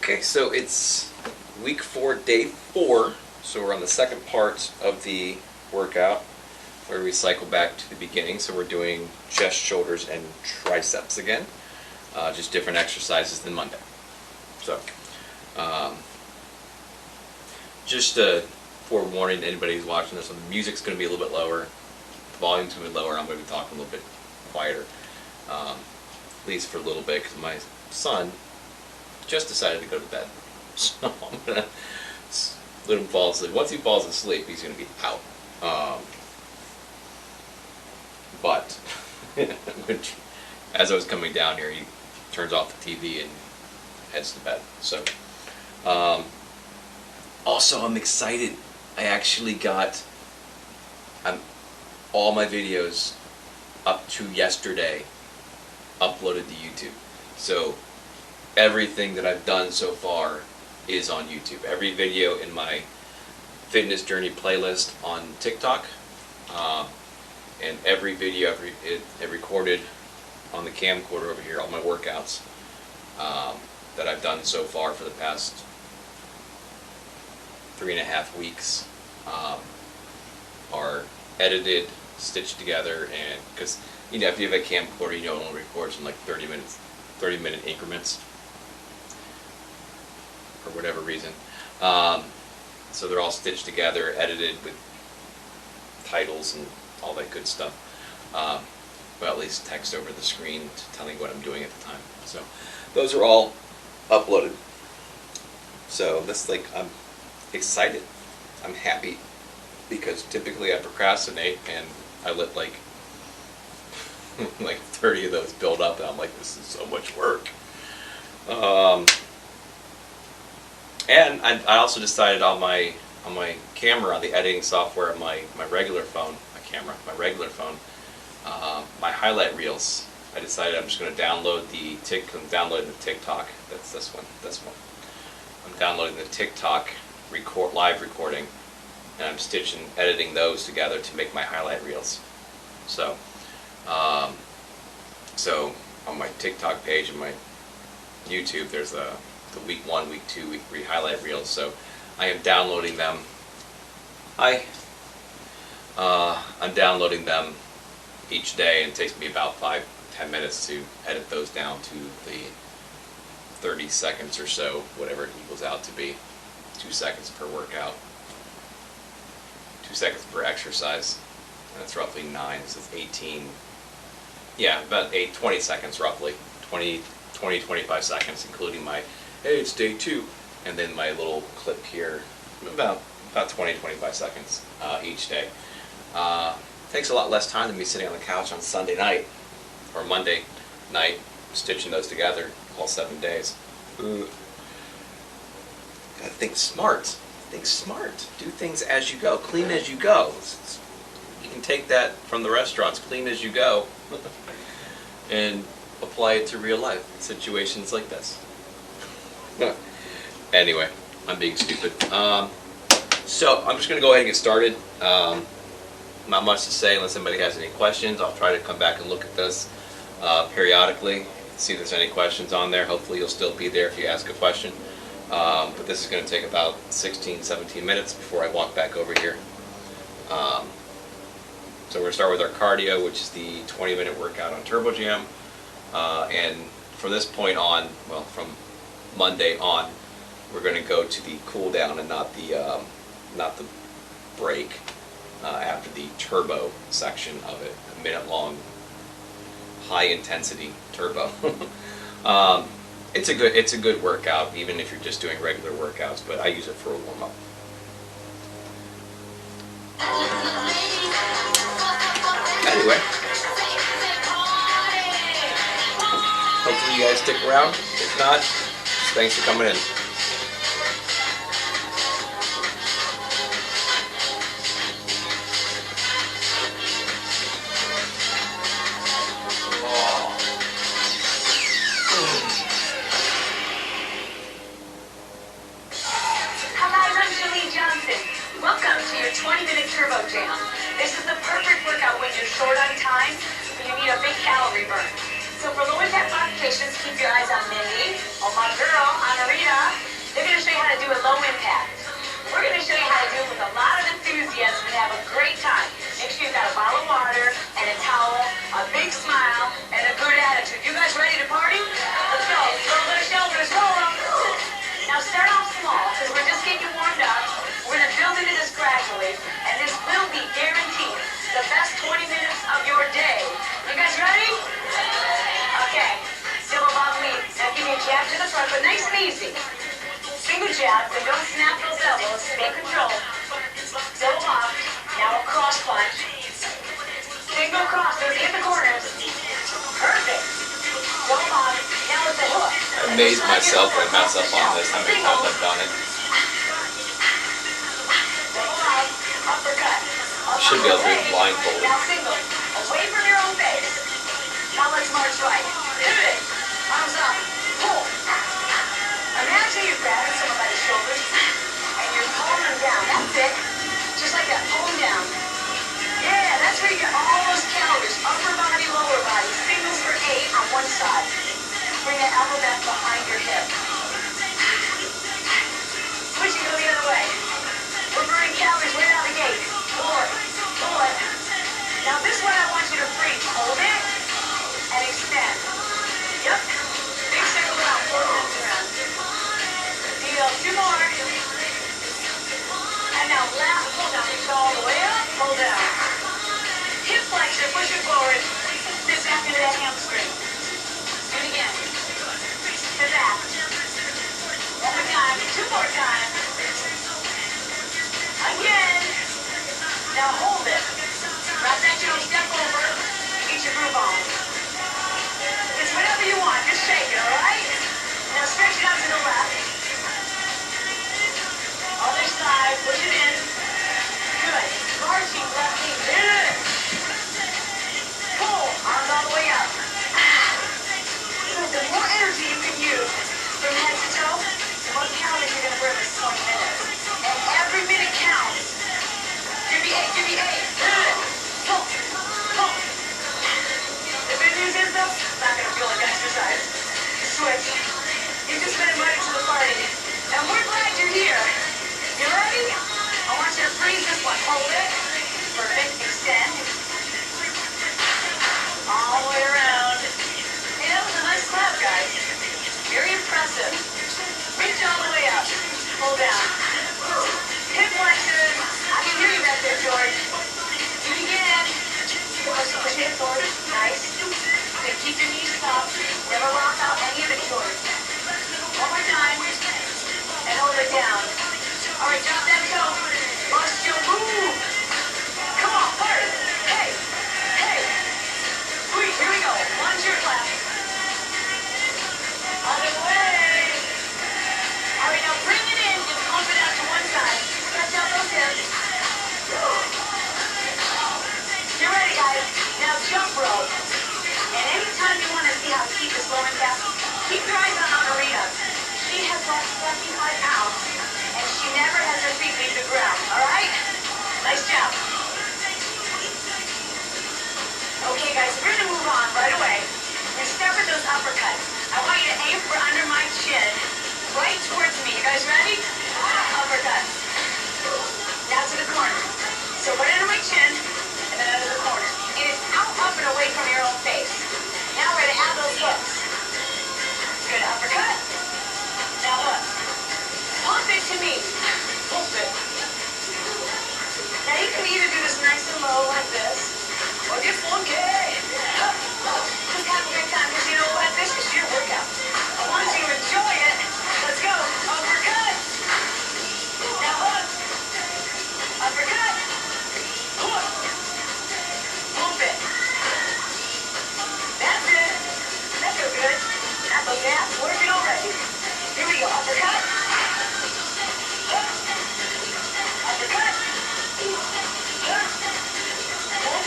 Okay, so it's week 4, day 4. So we're on the second part of the workout where we cycle back to the beginning. So we're doing chest, shoulders, and triceps again. Just different exercises than Monday. So, just a forewarning to anybody who's watching this, the music's going to be a little bit lower, the volume's going to be lower, I'm going to be talking a little bit quieter, at least for a little bit, because my son just decided to go to bed. So I'm going to let him fall asleep. Once he falls asleep, he's going to be out. But as I was coming down here, he turns off the TV and heads to bed. So, also I'm excited. I actually got all my videos up to yesterday uploaded to YouTube. So everything that I've done so far is on YouTube. Every video in my fitness journey playlist on TikTok, and every video I've recorded on the camcorder over here, all my workouts that I've done so far for the past 3.5 weeks are edited, stitched together, and because if you have a camcorder, it only records in like 30-minute increments for whatever reason. So they're all stitched together, edited with titles and all that good stuff. Well, at least text over the screen telling what I'm doing at the time. So those are all uploaded. So I'm excited. I'm happy because typically I procrastinate and I let like 30 of those build up, and I'm like, this is so much work. And I also decided on my camera, on the editing software of my regular phone, my highlight reels, I decided I'm just going to download I'm downloading the TikTok. That's this one. I'm downloading the TikTok live recording, and I'm editing those together to make my highlight reels. So, so on my TikTok page and my YouTube, there's the week 1, week 2, week 3 highlight reels. So I am downloading them. I'm downloading them each day, and it takes me about 5-10 minutes to edit those down to the 30 seconds or so, whatever it equals out to be. 2 seconds per workout, 2 seconds per exercise, and that's roughly 9, so it's 18, yeah, about 20 seconds roughly, 20-25 seconds, including my, hey, it's day 2, and then my little clip here, about 20-25 seconds each day. Takes a lot less time than me sitting on the couch on Sunday night or Monday night stitching those together all 7 days. Ooh. Gotta think smart. Think smart. Do things as you go. Clean as you go. You can take that from the restaurants, clean as you go, and apply it to real life situations like this. Anyway, I'm being stupid. So I'm just going to go ahead and get started. Not much to say unless anybody has any questions. I'll try to come back and look at this periodically, see if there's any questions on there. Hopefully you'll still be there if you ask a question. But this is going to take about 16-17 minutes before I walk back over here. So we're going to start with our cardio, which is the 20-minute workout on Turbo Jam. And from this point on, well, from Monday on, we're going to go to the cool down and not the break after the turbo section of it, a minute-long, high-intensity turbo. It's a good workout, even if you're just doing regular workouts, but I use it for a warm-up. Anyway, hopefully you guys stick around. If not, thanks for coming in. Welcome to your 20-minute Turbo Jam. This is the perfect workout when you're short on time, but you need a big calorie burn. So for low impact modifications, keep your eyes on Mindy, on my girl, Anarita, do it low impact. We're going to show you how to do it with a lot of enthusiasm and have a great time. Make sure you've got a bottle of water and a towel, a big smile, and a good attitude. You guys ready to party? Let's go. Roll those shoulders, roll them. Now start off small because we're just getting you warmed up. We're going to build into this gradually, and this will be guaranteed the best 20 minutes of your day. You guys ready? Okay. Double bottom lead. Now give me a jab to the front, but nice and easy. Single jab, so don't snap those elbows. Stay control. Double off. Now a cross punch. Single cross. Those hit the corners. Perfect. Double off. Now with the hook. I amaze myself when I mess up on this, how many times I've done it. Double off. Uppercut. Should be able to do it blindfolded. Now single. Away from your own face. Now let's march right. Pivot. Arms up. Pull. Imagine you're grabbing someone by the shoulders and you're pulling them down. That's it. Just like that. Pull them down. Yeah, that's where you get all those calories. Upper body, lower body. Singles for 8 on one side. Bring that elbow back behind your hip. Switch and go the other way. We're burning calories right out the gate. Pull it. Pull it. Now this one I want you to breathe. Hold it and extend. Yep. Big circle around. 4 minutes around. Deal. 2 more. And now last pull down. Reach all the way up. Pull down. Hip flexion. Push it forward. Sit back into that hamstring. Do it again. Sit back. One more time. 2 more times. Again. Now hold it. Drop that you don't step over. Get your groove on. It's whatever you want. Just shake it, alright? Now stretch it out to the left. Other side. Push it in. Good. Marching left knee. Good. Pull. Arms all the way up. Good. The more energy you can use from head to toe, the more calories you're going to burn in 20 minutes. And every minute counts. Give me 8. Give me 8. Good. Pull. Pull. The good news is, though, it's not going to feel like exercise. Switch. You've just been invited to the party. And we're glad you're here. You ready? I want you to freeze this one. Hold it. Perfect. Extend. All the way around. Hey, that was a nice clap, guys. Very impressive. Reach all the way up. Hold down. Hip flexion. I can hear you back there, George. Do it again. Push it forward. Nice. Then keep your knees up. Never rock out any of it, George. One more time. And hold it down. All right, drop that toe. Bust your move. Come on, party. Hey. Hey. Sweet. Here we go. Lunge your clap. Other way. All right, now bring it in. Just pump it out to one side. Stretch out those hips. You're ready, guys. Now jump rope. And anytime you want to see how Keith is going fast, keep your eyes on Marina. She has lost 75 pounds, and she never has her feet leave the ground. All right? Nice job. Okay, guys, we're going to move on right away. And start with those uppercuts. I want you to aim for under my chin, right towards me. You guys ready? Uppercut. Now to the corner. So right under my chin, and then under the corner. It is out, up, and away from your own face. Now we're going to add those hooks. Good uppercut. Now hook. Pump it to me. Pump it. Now you can either do this nice and low like this, or get funky. Just have a good time, because you know what? This is your workout. I want you to enjoy it. Let's go. Uppercut. Now hook. Uppercut. Hook. Pump it. That's it. That feels good. Not those abs working already. Here we go. Uppercut. Hook. Uppercut. Hook. Pump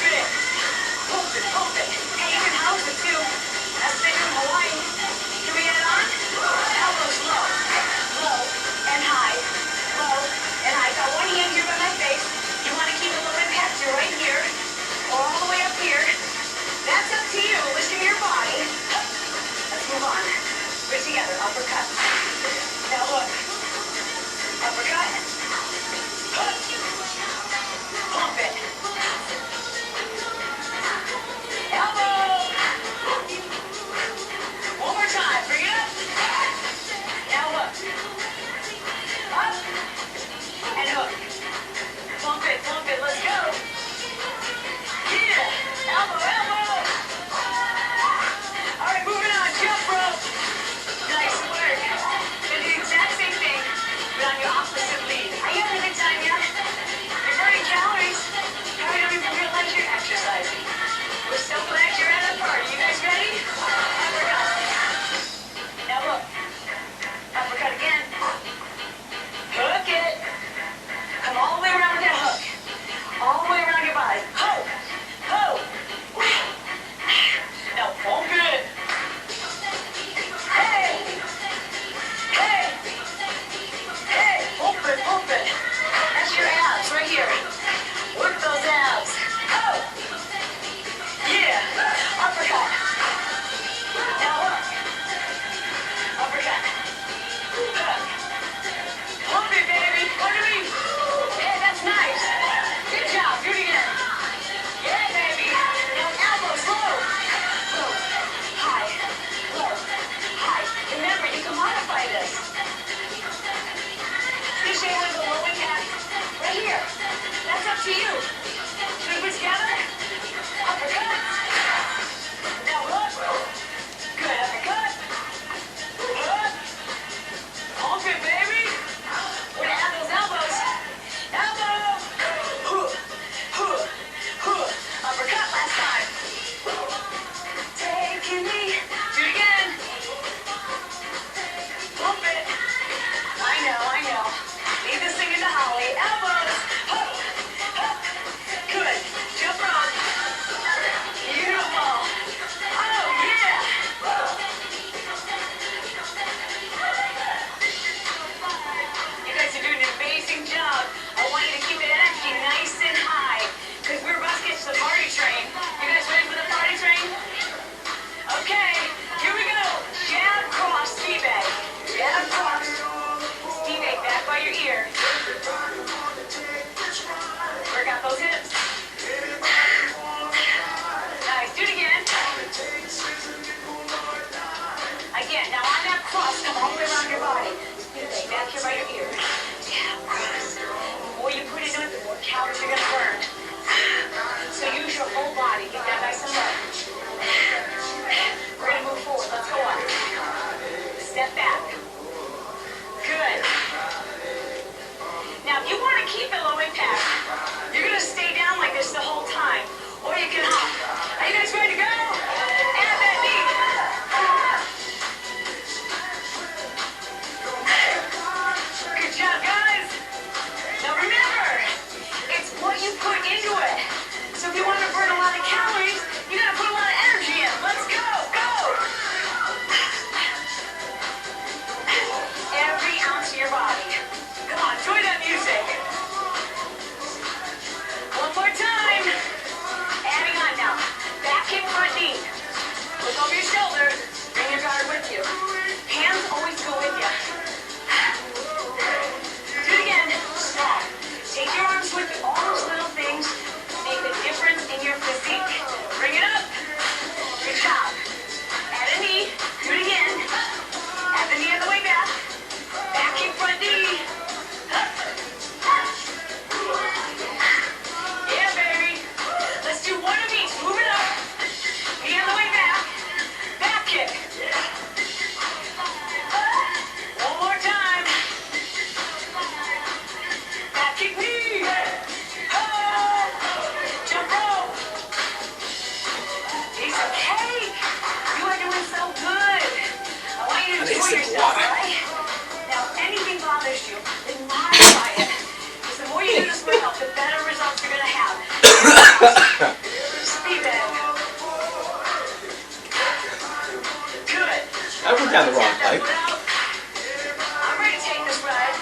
I went down the wrong pipe. I'm ready to take this ride.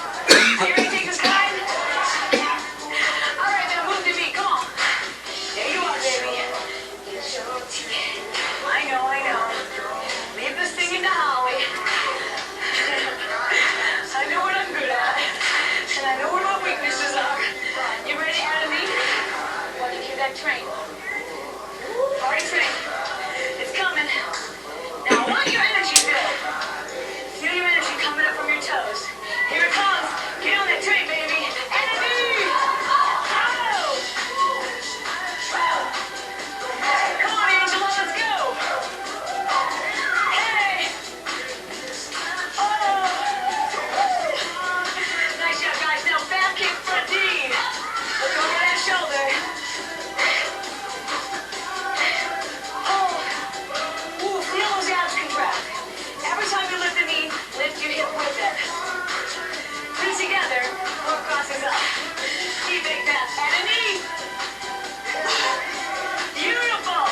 Are you ready to take this ride? All right, now move to me. Come on. There you are, baby. I know. Leave this thing in the Holly. I know what I'm good at, and I know where my weaknesses are. You ready, Annie? Want to hear that train? Party train. It's coming. Now I want your energy build. Feel your energy coming up from your toes. Here it comes. Get on that train, baby. Energy! Oh! Come on, Angela, let's go. Hey! Oh! Nice job, guys. Now back kick, front knee. Look over that shoulder. Oh! Ooh, feel those abs contract. Every time you lift the knee, lift your hip with it. Feet together, core crosses up. Knee big bend, and a knee. Beautiful.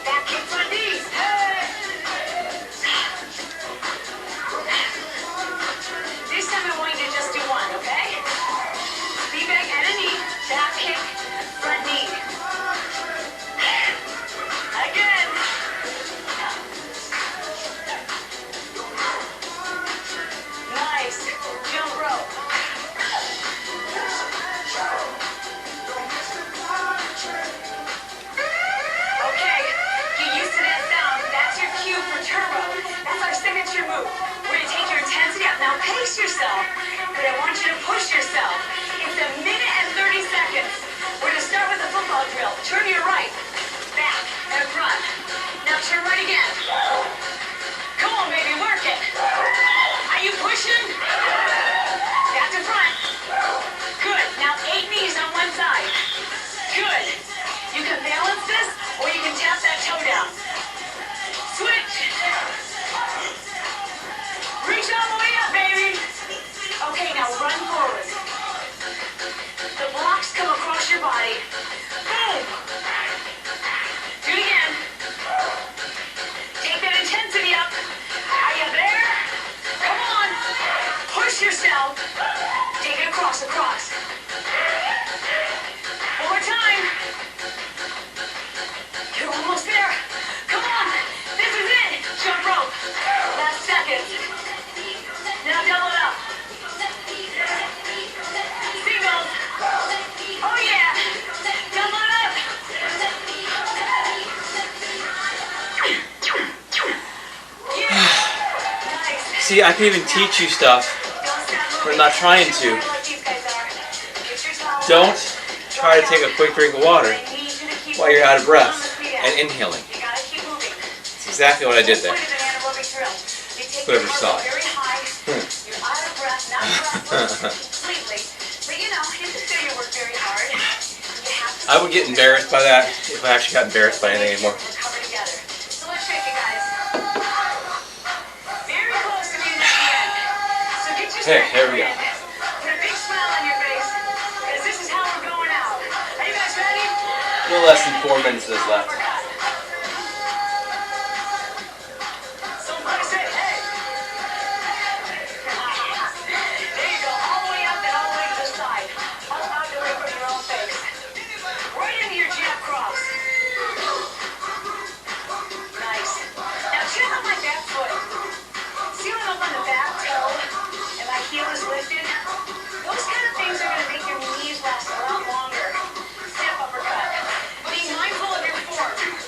Back kick, front knees. Hey! This time I want you to just do one, okay? Knee bend and a knee. Back kick, front knee. Again. Nice. Jump rope. Okay, get used to that sound. That's your cue for turbo. That's our signature move. We're going to take your intensity up. Now pace yourself, but I want you to push yourself. It's 1 minute and 30 seconds. We're going to start with a football drill. Turn to your right, back, and front. Now turn right again. Come on, baby, work it. Are you pushing? Back to front. Good. Now 8 knees on one side. Good. You can balance this, or you can tap that toe down. Switch. Reach all the way up, baby. Okay, now run forward. The blocks come across your body. Boom. Do it again. Take that intensity up. Are you there? Come on. Push yourself. Take it across. One more time. You're almost there. Come on. This is it. Jump rope. Last second. Now double it up. Singles. Oh yeah. Double it up. Yeah. Nice. See, I can even teach you stuff, but I'm not trying to. Don't try to take a quick drink of water while you're out of breath and inhaling. That's exactly what I did there. Whoever saw it. I would get embarrassed by that if I actually got embarrassed by anything anymore. Hey, here we go. Put a big smile on your face, because this is how we're going out. Are you guys ready? A little less than 4 minutes is left. Somebody say, hey. There you go, all the way up and all the way to the side. Up out, do it from your own face. Right into your jab cross. Nice. Now check out my back foot. See when I'm up on the back toe and my heel is lifted? Those kind of things are going to make your knees last a lot longer. Step uppercut. Be mindful of your form.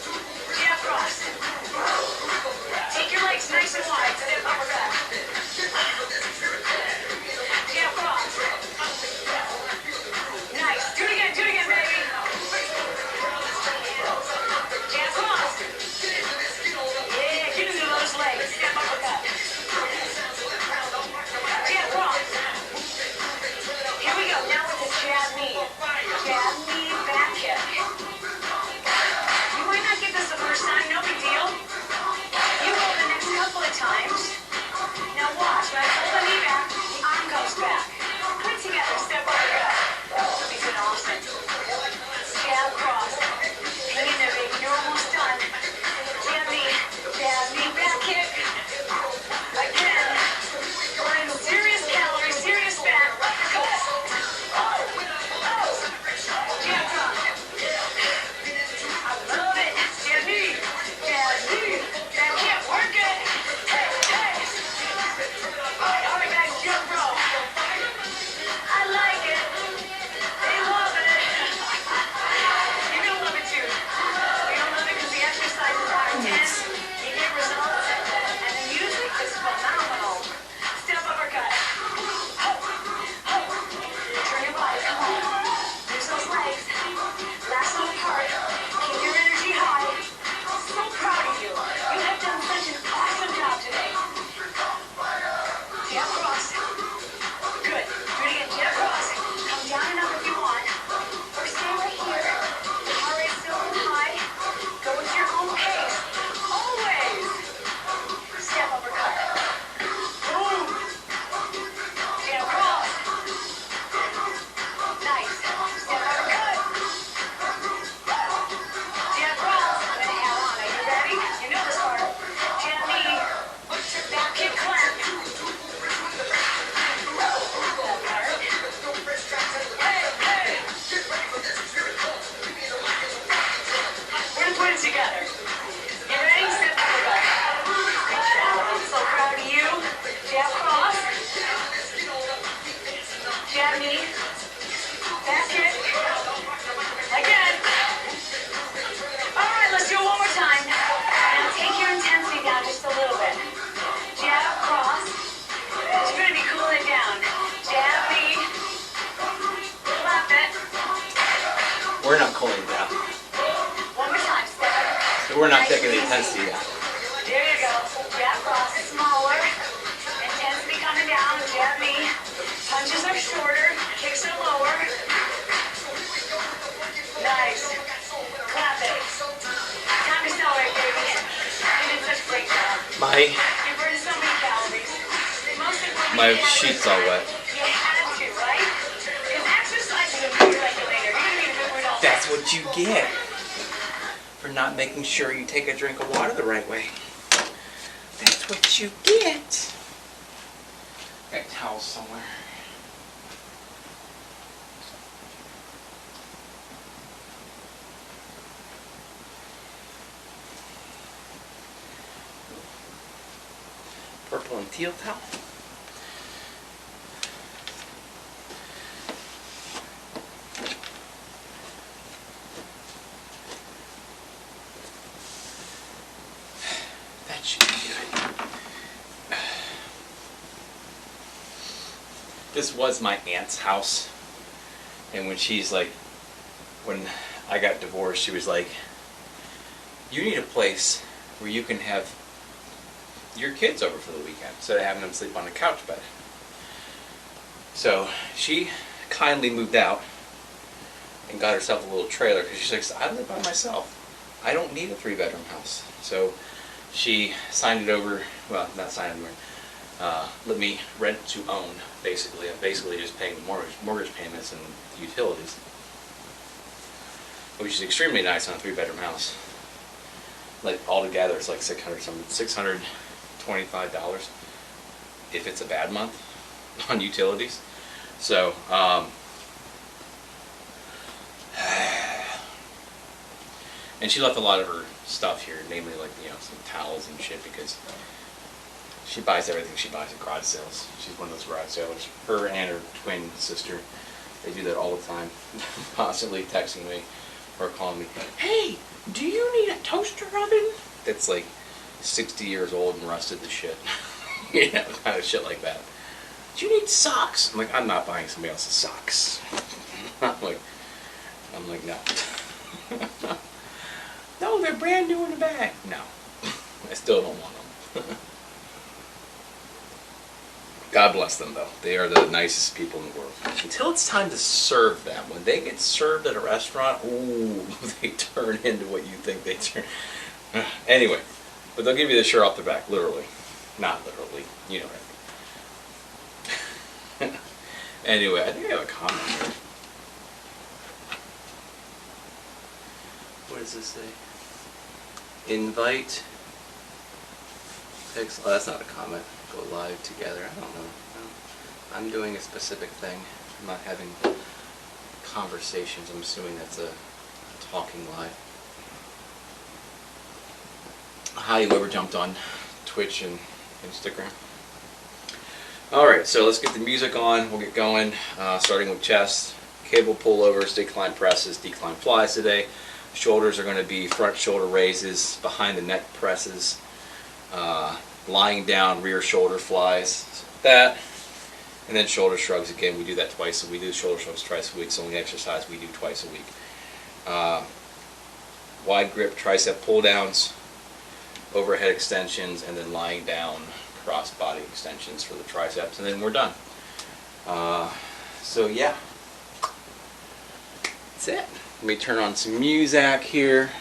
hands together. You ready? Step forward, go. Good job. I'm so proud of you. Jab cross. Jab knee. Back kick. Again. All right, let's do it one more time. Now take your intensity down just a little bit. Jab cross. You're going to be cooling down. Jab knee. Left it. We're not cooling down. One more time. Step. So we're not taking the intensity down. There you go. Jab cross. Smaller. Intensity coming down. Jab knee. Punches are shorter. Kicks are lower. Nice. Clap it. Time to celebrate, baby. You did such a great job. You burned so many calories. Most importantly, My you had sheets to- all wet. You had to, right? Because exercise is a mood regulator. You're going to be a good result. That's what you get for not making sure you take a drink of water the right way. That's what you get. Got towels somewhere. Purple and teal towel. That should be good. This was my aunt's house, and when when I got divorced, she was like, you need a place where you can have your kids over for the weekend instead of having them sleep on a couch bed. So she kindly moved out and got herself a little trailer because she's like, I live by myself. I don't need a 3-bedroom house. So she signed it over, well, not signed it over, let me rent to own, basically. I'm basically just paying the mortgage payments and the utilities, which is extremely nice on a 3-bedroom house. Like altogether, it's like $625 if it's a bad month on utilities. So, and she left a lot of her stuff here, namely like some towels and shit, because she buys everything she buys at garage sales. She's one of those garage sellers. Her and her twin sister, they do that all the time, constantly texting me or calling me, hey, do you need a toaster oven? That's like 60 years old and rusted to shit. Kind of shit like that. Do you need socks? I'm like, I'm not buying somebody else's socks. I'm like, no. No, they're brand new in the bag. No, I still don't want them. God bless them, though. They are the nicest people in the world. Until it's time to serve them. When they get served at a restaurant, ooh, they turn into what you think they turn. Anyway, but they'll give you the shirt off their back, literally. Not literally, you know what I mean. Anyway, I think I have a comment here. What does this say? Invite. Oh, that's not a comment. Go live together. I don't know. I'm doing a specific thing. I'm not having conversations. I'm assuming that's a talking live. Hi, whoever jumped on Twitch and Instagram. Alright, so let's get the music on. We'll get going. Starting with chest, cable pullovers, decline presses, decline flies today. Shoulders are going to be front shoulder raises, behind the neck presses, lying down rear shoulder flies, that, and then shoulder shrugs. Again, we do that twice. We do shoulder shrugs twice a week. It's the only exercise we do twice a week. Wide grip tricep pull downs, overhead extensions, and then lying down cross body extensions for the triceps, and then we're done. So yeah, that's it. Let me turn on some music here.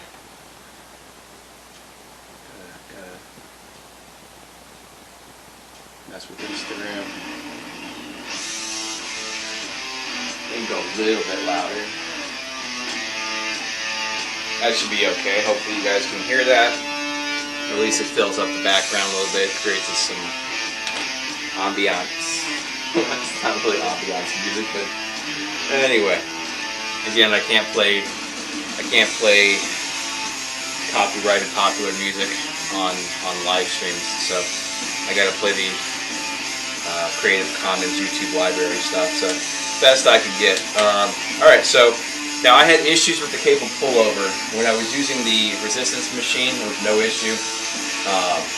Gotta mess with Instagram. Maybe go a little bit louder. That should be okay. Hopefully you guys can hear that. At least it fills up the background a little bit, creates some ambiance. It's not really ambiance music, but anyway. Again, I can't play copyrighted popular music on live streams, so I gotta play the Creative Commons YouTube library stuff, so best I could get. Alright, so now I had issues with the cable pullover. When I was using the resistance machine, there was no issue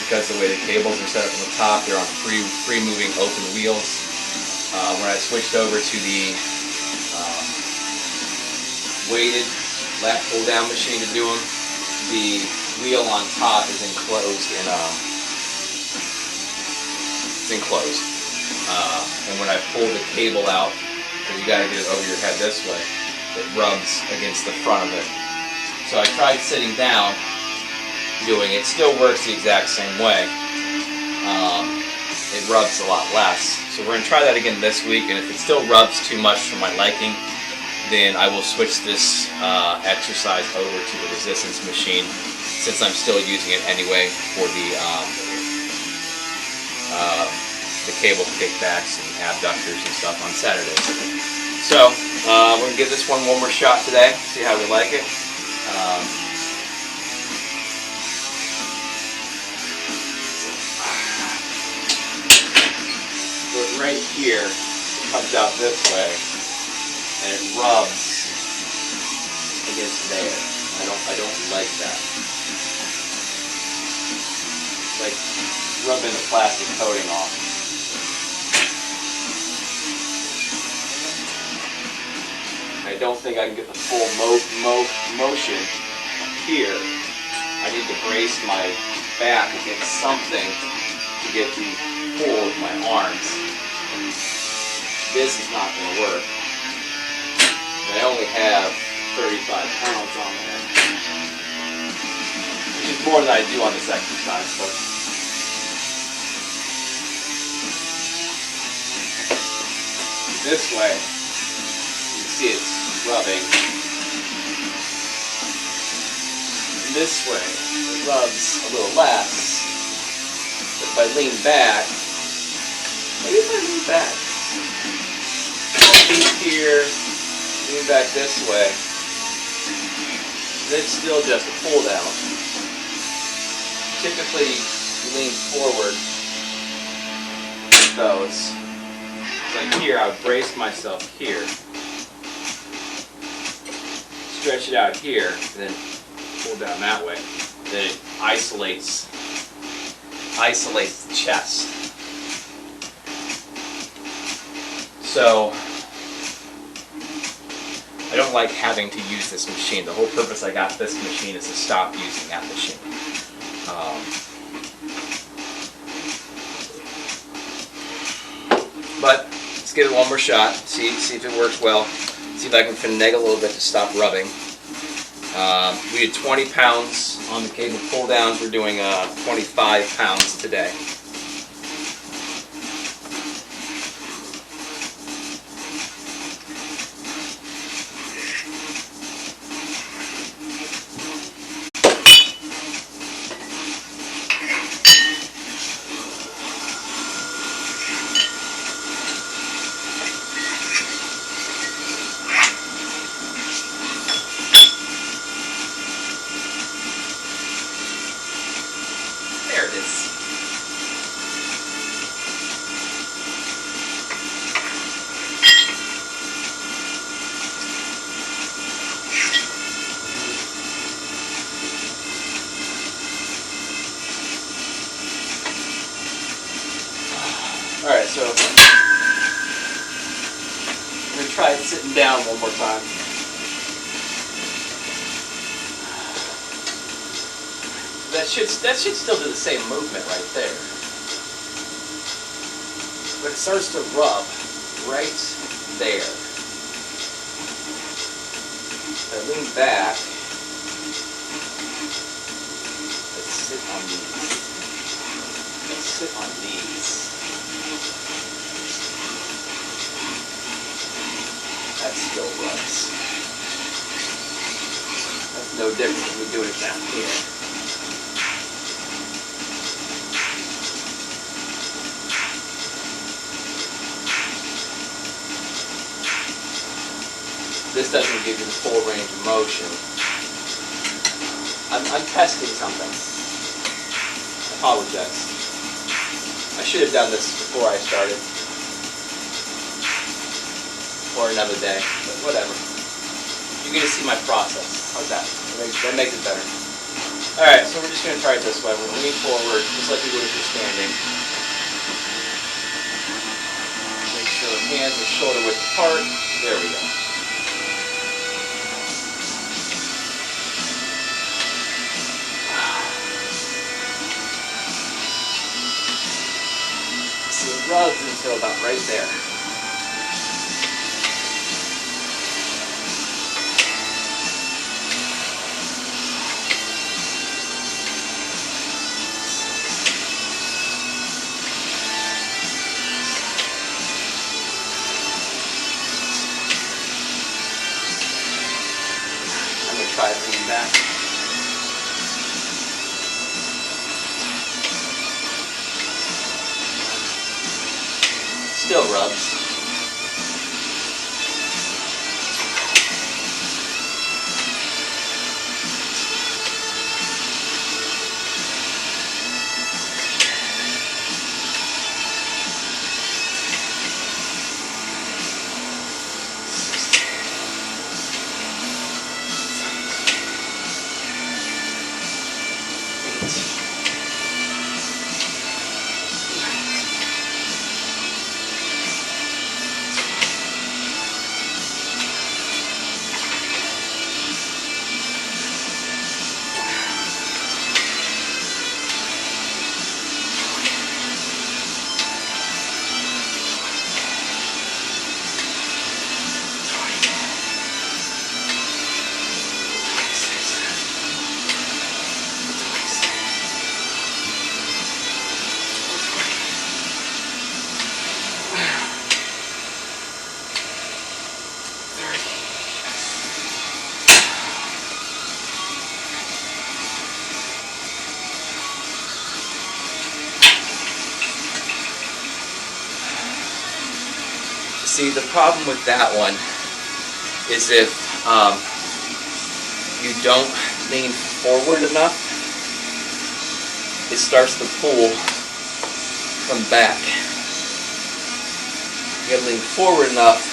because the way the cables are set up on the top, they're on free moving open wheels. When I switched over to the weighted lat pull down machine to do them, the wheel on top is enclosed in and when I pull the cable out, because you got to get it over your head this way, it rubs against the front of it. So I tried sitting down doing it. Still works the exact same way. It rubs a lot less. So we're going to try that again this week, and if it still rubs too much for my liking, then I will switch this exercise over to the resistance machine, since I'm still using it anyway for the cable kickbacks and abductors and stuff on Saturdays. So we're going to give this one more shot today, see how we like it. So right here, it comes out this way, and it rubs against there. I don't like that. It's like rubbing the plastic coating off. I don't think I can get the full motion here. I need to brace my back against something to get the pull with my arms. This is not going to work. And I only have 35 pounds on there, which is more than I do on this exercise. So this way, you can see it's rubbing. And this way, it rubs a little less. But if I lean back, maybe if I lean back, lean here, lean back this way, then it's still just a pull down. Typically, you lean forward with those. Like here, I would brace myself here, stretch it out here, and then pull down that way. Then it isolates the chest. So I don't like having to use this machine. The whole purpose I got this machine is to stop using that machine. But let's give it one more shot. See if it works well. See if I can finagle a little bit to stop rubbing. We did 20 pounds on the cable pull downs. We're doing 25 pounds today. There it is. Alright, so I'm going to try it sitting down one more time. That should still do the same movement right there. But it starts to rub right there. If I lean back, let's sit on these. Let's sit on these. That still rubs. That's no different than we do it down here. This doesn't give you the full range of motion. I'm I'm testing something. I apologize. I should have done this before I started. Or another day, but whatever. You're going to see my process. How's that? That makes it better. Alright, so we're just going to try it this way. We're leaning forward, just like we would if you're standing. Make sure hands are shoulder width apart. There we go. So it rubs until about right there. Try it lean back. Still rubs. See, the problem with that one is if you don't lean forward enough, it starts to pull from back. You gotta lean forward enough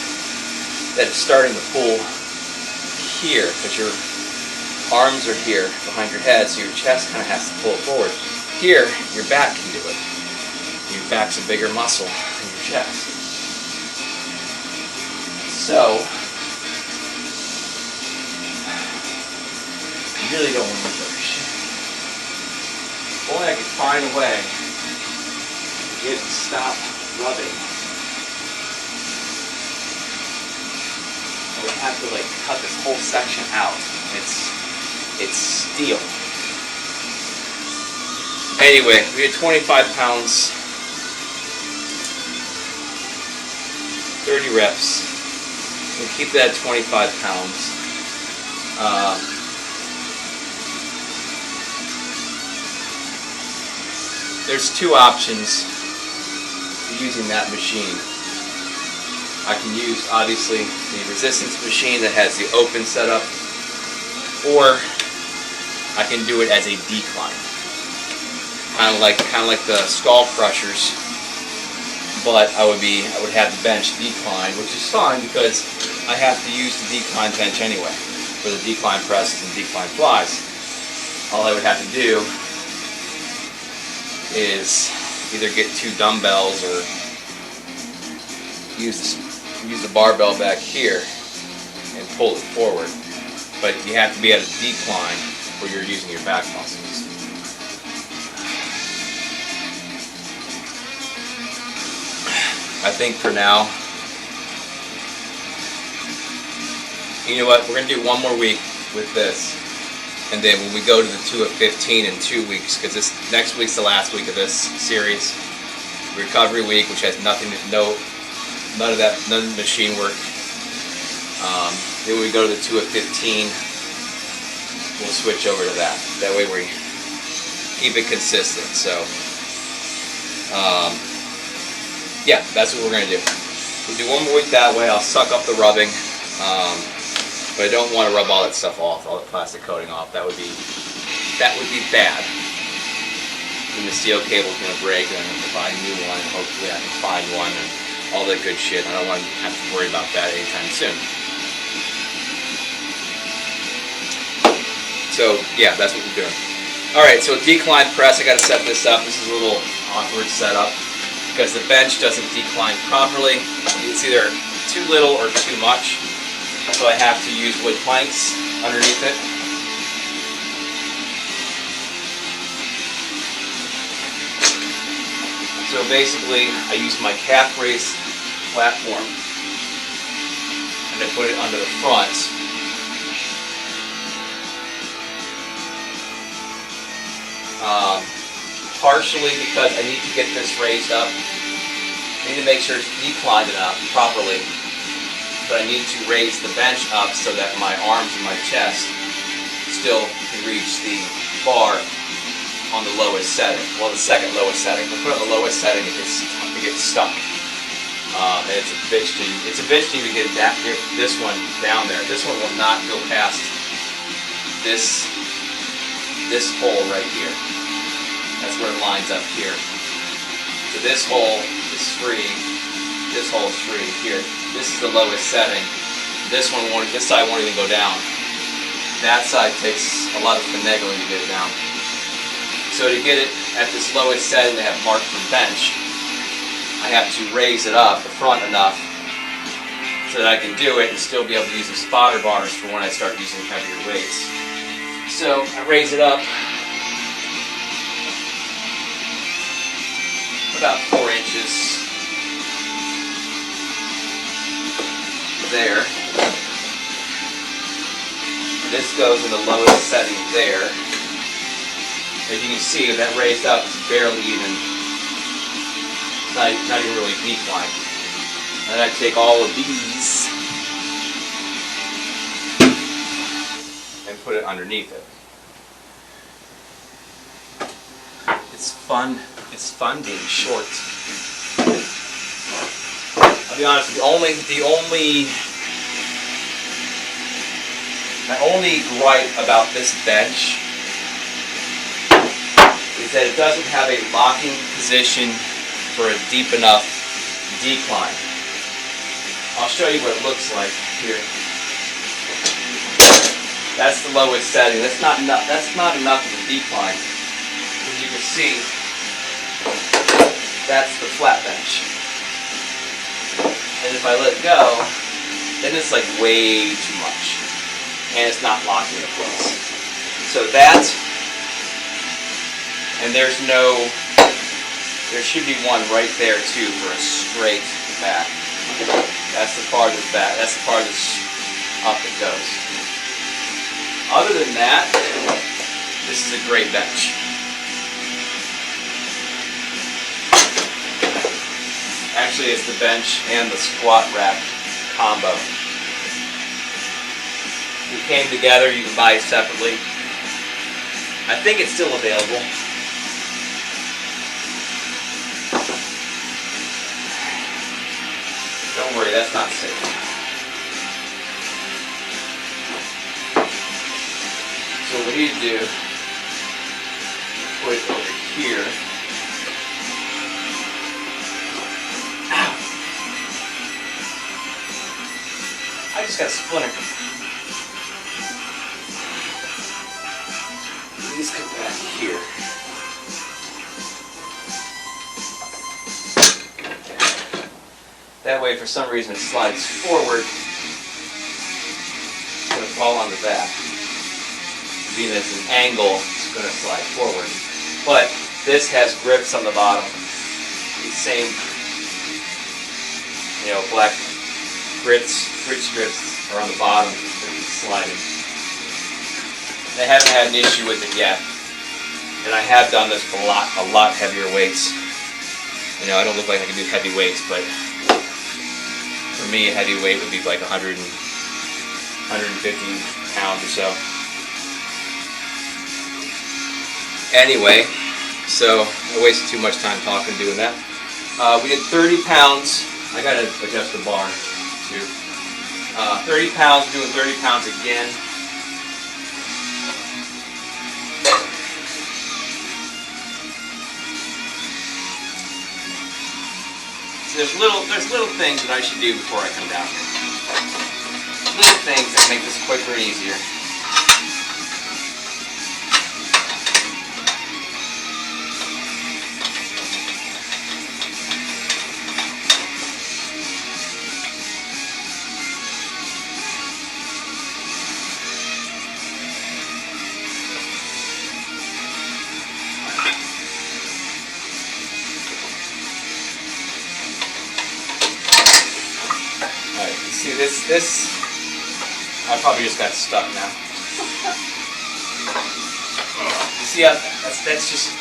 that it's starting to pull here, because your arms are here behind your head, so your chest kind of has to pull it forward. Here, your back can do it. Your back's a bigger muscle than your chest. So, you really don't want to push. If only I could find a way to get it to stop rubbing. I would have to cut this whole section out. It's steel. Anyway, we had 25 pounds, 30 reps. We'll keep that at 25 pounds. There's two options for using that machine. I can use, obviously, the resistance machine that has the open setup, or I can do it as a decline. Kind of like the skull crushers. But I would have the bench decline, which is fine because I have to use the decline bench anyway for the decline presses and decline flies. All I would have to do is either get two dumbbells or use the barbell back here and pull it forward. But you have to be at a decline where you're using your back muscles. I think for now, you know what, we're going to do one more week with this, and then when we go to the 2 of 15 in 2 weeks, because this next week's the last week of this series, recovery week, which has none of the machine work. Then when we go to the 2 of 15, we'll switch over to that. That way we keep it consistent. So, yeah, that's what we're going to do. We'll do one more week that way. I'll suck up the rubbing, but I don't want to rub all that stuff off, all the plastic coating off. That would be that would be bad. And the steel cable's going to break, and I'm going to buy a new one, and hopefully I can find one, and all that good shit. I don't want to have to worry about that anytime soon. So, yeah, that's what we're doing. Alright, so decline press, I got to set this up. This is a little awkward setup because the bench doesn't decline properly. It's either too little or too much. So I have to use wood planks underneath it. So basically, I use my calf raise platform and I put it under the front. Partially because I need to get this raised up. I need to make sure it's declined enough properly, but I need to raise the bench up so that my arms and my chest still can reach the bar on the lowest setting. Well, the second lowest setting. If I put it on the lowest setting, it gets stuck. And it's a bitch to even get this one down there. This one will not go past this hole right here. That's where it lines up here. So this hole is free. This hole is free here. This is the lowest setting. This side won't even go down. That side takes a lot of finagling to get it down. So to get it at this lowest setting they have marked for bench, I have to raise it up the front enough so that I can do it and still be able to use the spotter bars for when I start using heavier weights. So I raise it up about 4 inches there. This goes in the lowest setting there. As you can see, that raised up is barely even, not even really declined. And I take all of these and put it underneath it. It's fun being short. I'll be honest, my only gripe about this bench is that it doesn't have a locking position for a deep enough decline. I'll show you what it looks like here. That's the lowest setting. That's not enough of a decline. As you can see, that's the flat bench. And if I let go, then it's like way too much. And it's not locking in place. So that, and there should be one right there too for a straight back. That's the farthest back. That's the farthest up it goes. Other than that, this is a great bench. Actually, it's the bench and the squat rack combo. It came together. You can buy it separately. I think it's still available. Don't worry, that's not safe. So what do you do? Put it over here. Ow! I just got a splinter. These come back here. That way, for some reason, it slides forward. It's going to fall on the back. Being at an angle, it's going to slide forward. But this has grips on the bottom. These same, black grit strips are on the bottom. They're sliding. I haven't had an issue with it yet. And I have done this for a lot heavier weights. I don't look like I can do heavy weights, but for me, a heavy weight would be like 150 pounds or so. Anyway, so I wasted too much time talking doing that. We did 30 pounds. I gotta adjust the bar too. 30 pounds, doing 30 pounds again. there's little things that I should do before I come down here. Little things that make this quicker and easier. See this, I probably just got stuck now. You see how that's just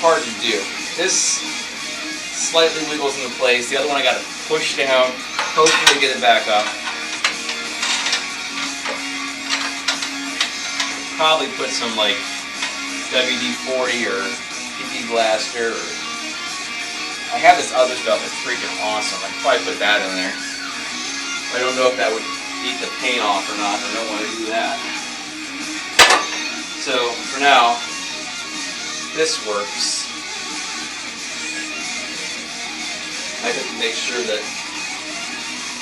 hard to do. This slightly wiggles into place. The other one I got to push down, hopefully get it back up. Probably put some like WD-40 or PP Blaster. I have this other stuff that's freaking awesome. I could probably put that in there. I don't know if that would eat the paint off or not. I don't want to do that. So for now, this works. I have to make sure that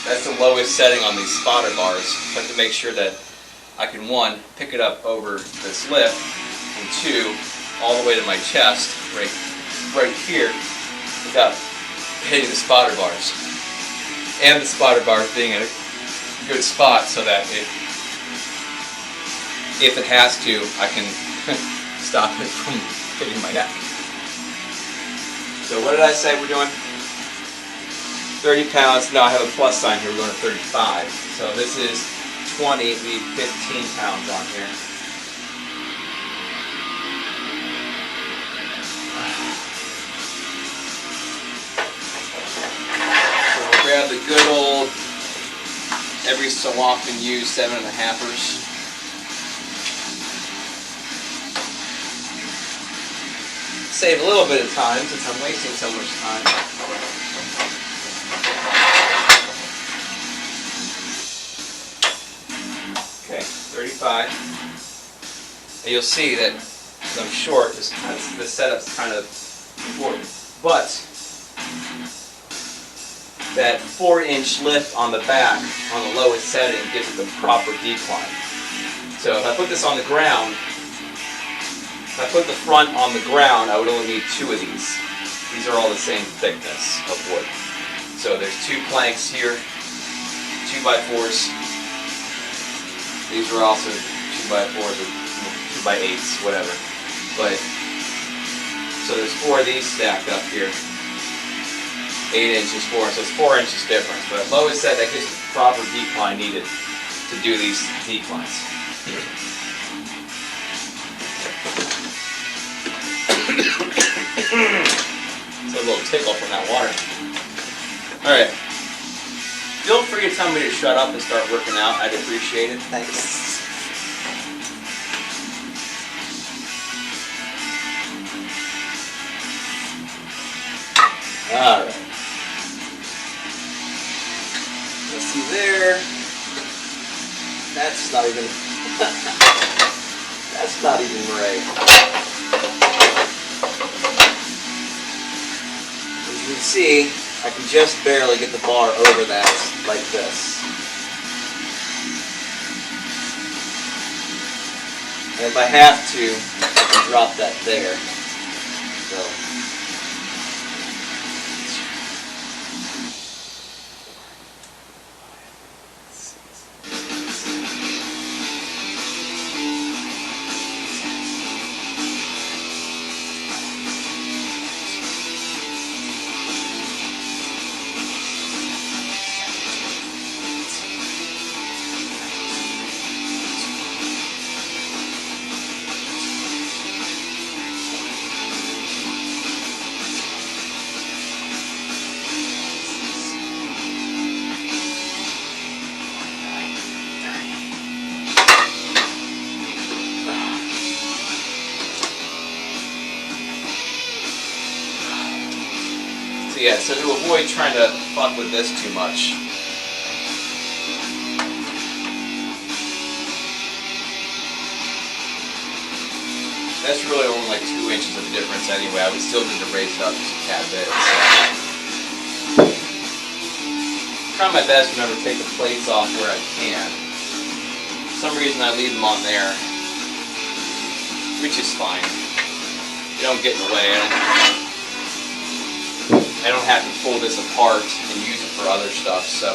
that's the lowest setting on these spotter bars. I have to make sure that I can, one, pick it up over this lift, and two, all the way to my chest, right here, without hitting the spotter bars. And the spotter bars being in a good spot so that if it has to, I can stop it from hitting my neck. So what did I say we're doing? 30 pounds. No, I have a plus sign here. We're going to 35. So this is 20. We need 15 pounds on here. Grab the good old, every so often used 7½ers. Save a little bit of time since I'm wasting so much time. Okay, 35. And you'll see that as I'm short, this setup's kind of important. But that 4-inch lift on the back on the lowest setting gives it the proper decline. So if I put this on the ground, if I put the front on the ground, I would only need 2 of these. These are all the same thickness of wood. So there's 2 planks here, 2x4s. These are also 2x4s or 2x8s, whatever. But so there's 4 of these stacked up here. 8 inches, 4, so it's 4 inches difference. But at lowest set, that gives the proper decline needed to do these declines. It's a little tickle from that water. Alright. Feel free to tell me to shut up and start working out. I'd appreciate it. Thanks. Alright. Let's see there. That's not even that's not even right. As you can see, I can just barely get the bar over that like this. And if I have to, I can drop that there. So yeah, so to avoid trying to fuck with this too much, that's really only like 2 inches of difference anyway. I would still need to raise it up just a tad bit. So. try my best to remember to take the plates off where I can. For some reason I leave them on there, which is fine. They don't get in the way. I don't have to pull this apart and use it for other stuff. So,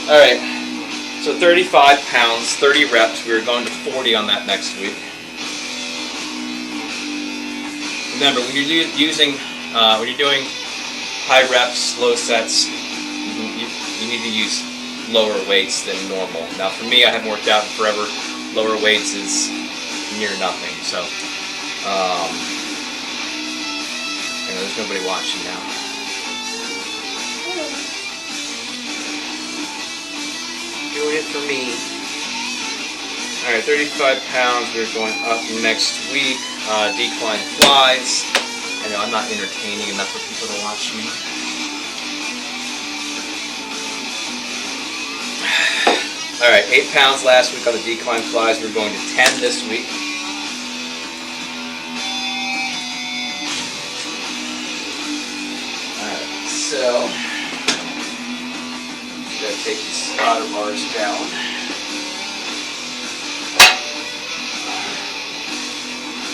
all right. So 35 pounds, 30 reps. We're going to 40 on that next week. Remember, when you're doing high reps, low sets, you need to use lower weights than normal. Now, for me, I haven't worked out in forever. Lower weights is near nothing. So, I know there's nobody watching now. Doing it for me. All right, 35 pounds. We're going up next week. Decline flies. I know I'm not entertaining enough for people to watch me. All right, 8 pounds last week on the decline flies. We're going to 10 this week. All right, so gotta take these spotter bars down.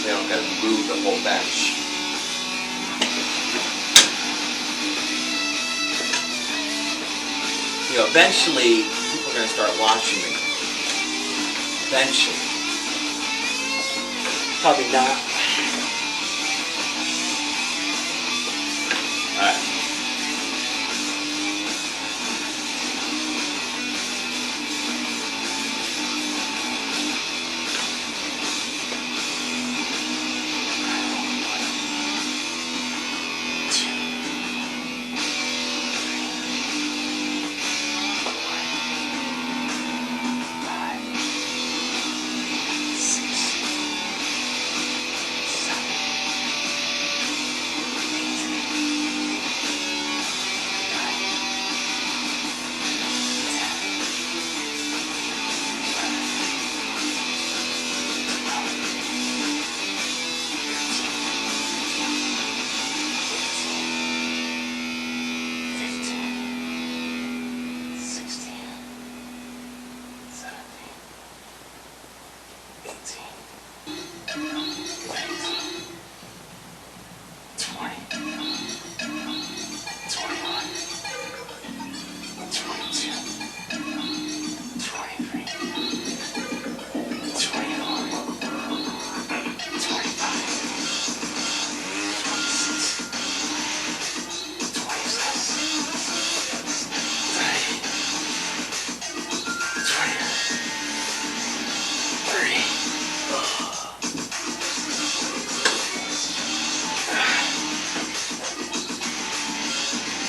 They don't gotta move the whole bench. You know, eventually, people are going to start watching me. Eventually. Probably not. Alright.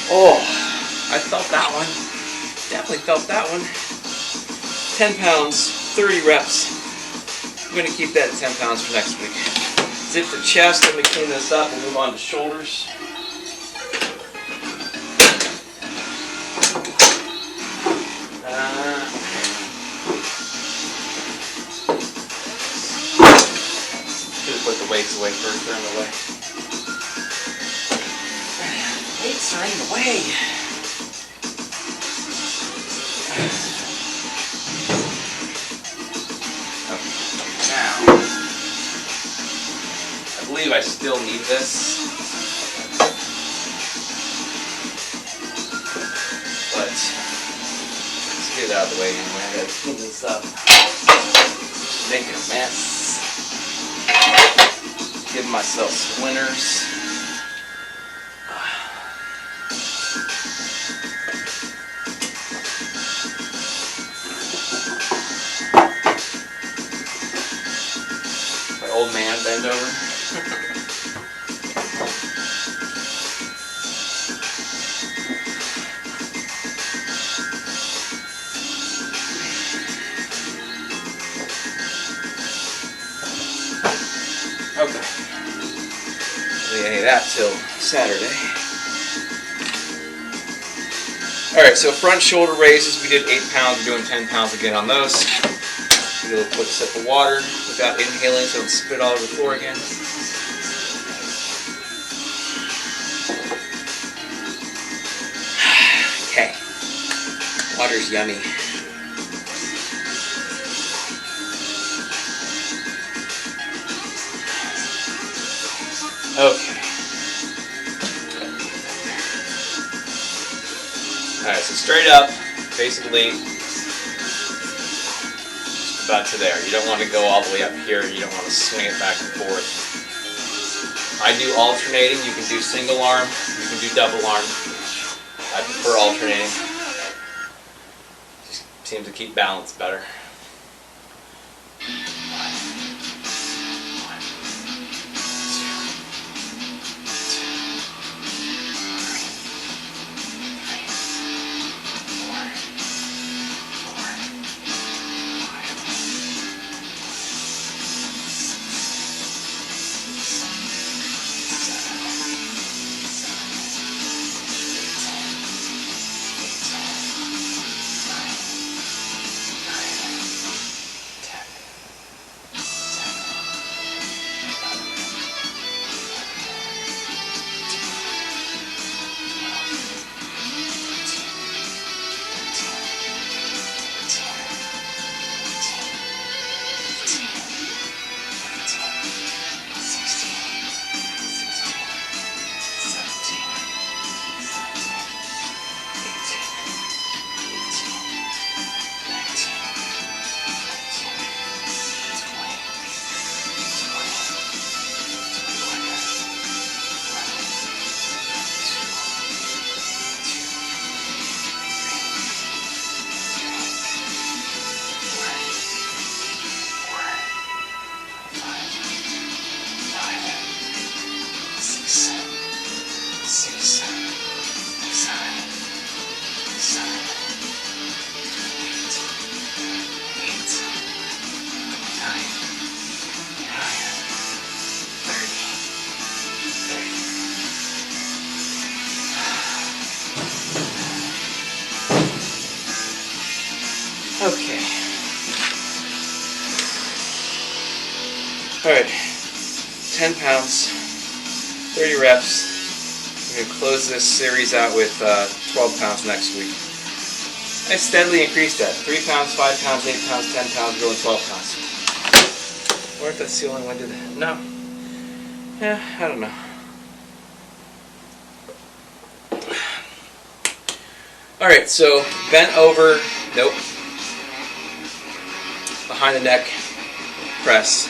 Oh, I felt that one. Definitely felt that one. 10 pounds, 30 reps. I'm going to keep that at 10 pounds for next week. Zip for chest. Let me clean this up and move on to shoulders. Should have put the weights away first. They're in the way. Weights are in the way. Okay, now I believe I still need this, but let's get it out of the way anyway. I gotta clean this up. Just making a mess. Giving myself splinters. Old man bend over. Okay. We ain't that till Saturday. Alright, so front shoulder raises, we did 8 pounds, we're doing 10 pounds again on those. Get a little quick sip of water without inhaling so don't spit all over the floor again. Okay. Water's yummy. Okay. Alright, so straight up, basically, just about to there. You don't want to go all the way up here. You don't want to swing it back and forth. I do alternating. You can do single arm. You can do double arm. I prefer alternating. Just seems to keep balance better. Okay. Alright. 10 pounds, 30 reps. We're going to close this series out with 12 pounds next week. I steadily increased that. 3 pounds, 5 pounds, 8 pounds, 10 pounds, going 12 pounds. What if that's the only one did that? No. Yeah, I don't know. Alright, so bent over, nope. Behind the neck, press.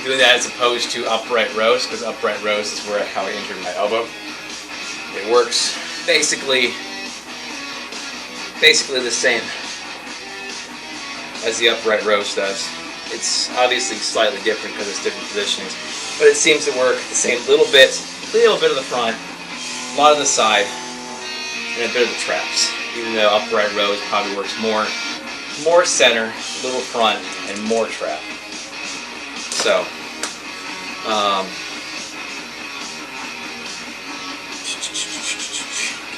Doing that as opposed to upright rows, because upright rows is how I injured my elbow. It works basically the same as the upright rows does. It's obviously slightly different because it's different positionings, but it seems to work the same. Little bit of the front, a lot of the side, and a bit of the traps. Even though upright rows probably works more center, little front, and more trap. So,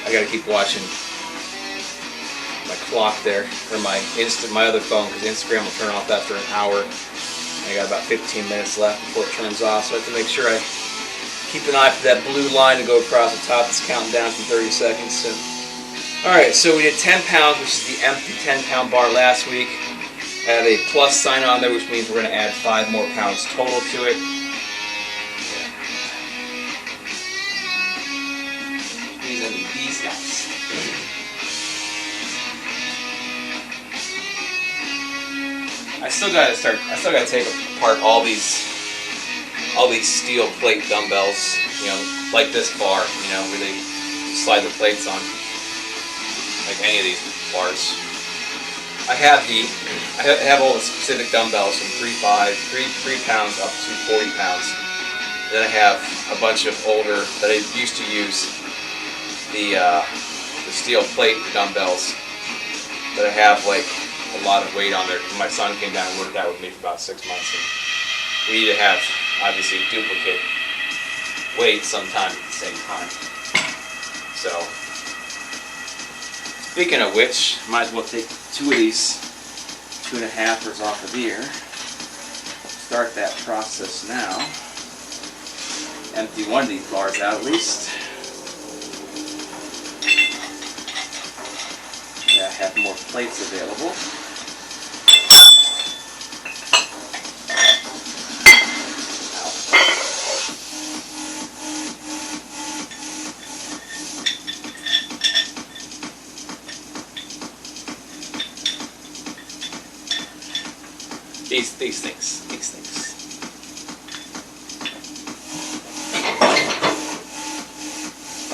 I gotta keep watching my clock there, or my other phone, because Instagram will turn off after an hour. And I got about 15 minutes left before it turns off, so I have to make sure I keep an eye for that blue line to go across the top. It's counting down from 30 seconds. So. Alright, so we did 10 pounds, which is the empty 10-pound bar last week. I have a plus sign on there, which means we're going to add 5 more pounds total to it. These guys. I still got to take apart all these steel plate dumbbells, like this bar, where they slide the plates on, like any of these bars. I have all the specific dumbbells from 3 pounds up to 40 pounds. Then I have a bunch of older that I used to use, the steel plate dumbbells that I have like a lot of weight on there. My son came down and worked out with me for about 6 months, and we need to have obviously duplicate weight sometime at the same time. So, speaking of which, might as well take 2 of these 2.5ers off of here. Start that process now. Empty one of these bars out at least. Yeah. have more plates available. These things.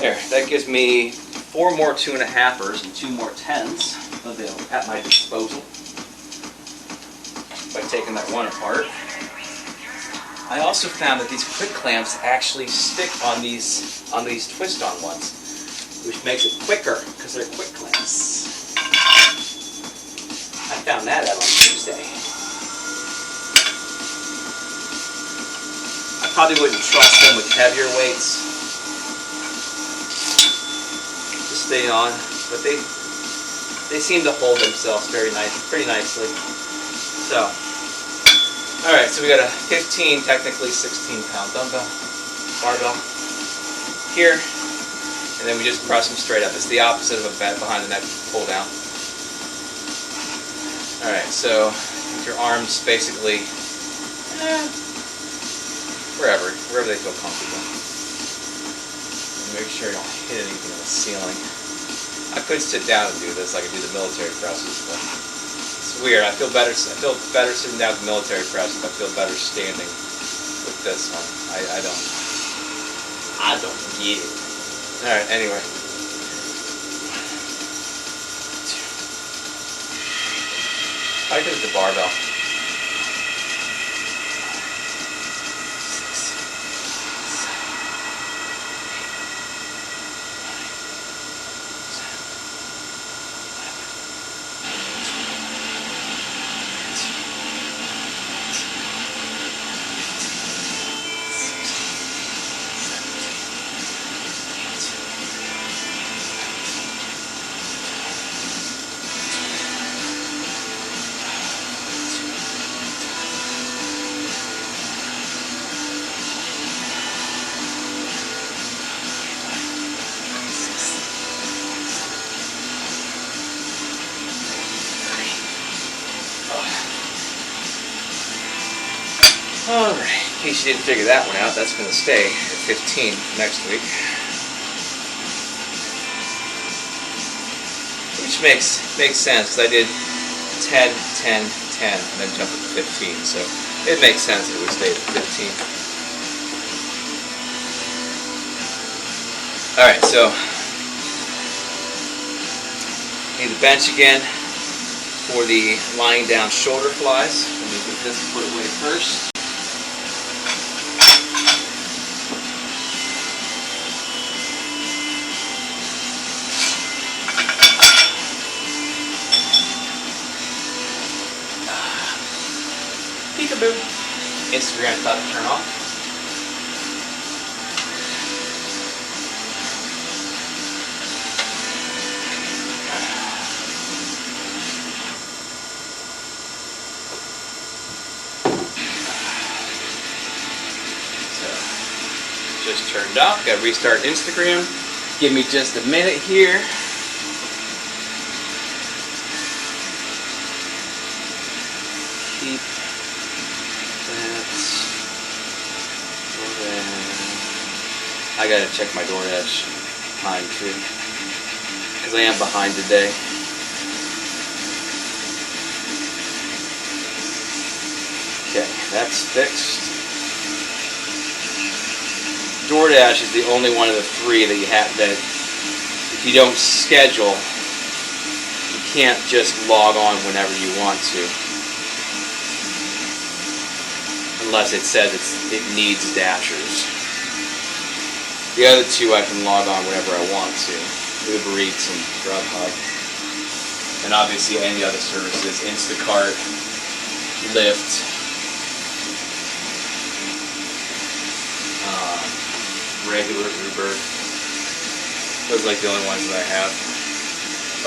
There, that gives me 4 more 2.5ers and 2 more 10s available at my disposal by taking that one apart. I also found that these quick clamps actually stick on these twist-on ones, which makes it quicker because they're quick clamps. I found that out on Tuesday. I probably wouldn't trust them with heavier weights to stay on, but they seem to hold themselves pretty nicely. So, all right, so we got a 15, technically 16-pound dumbbell, barbell here, and then we just press them straight up. It's the opposite of a bed behind the neck pull down. All right, so with your arms basically wherever they feel comfortable. And make sure you don't hit anything on the ceiling. I could sit down and do this like I do the military presses, but it's weird. I feel better sitting down with the military presses. I feel better standing with this one. I don't get it. All right, anyway. I did the barbell. Alright, in case you didn't figure that one out, that's going to stay at 15 next week. Which makes sense, because I did 10, 10, 10, and then jumped to 15, so it makes sense that it would stay at 15. Alright, so need the bench again for the lying down shoulder flies. Let me get this put away first. Peekaboo. Instagram's about to turn off. So, just turned off. Got to restart Instagram. Give me just a minute here. Keep I gotta check my DoorDash time too, because I am behind today. Okay, that's fixed. DoorDash is the only one of the three that you have that if you don't schedule, you can't just log on whenever you want to. Unless it says it needs dashers. The other two I can log on whenever I want to. Uber Eats and Grubhub. And obviously any other services, Instacart, Lyft, regular Uber. Those are like the only ones that I have.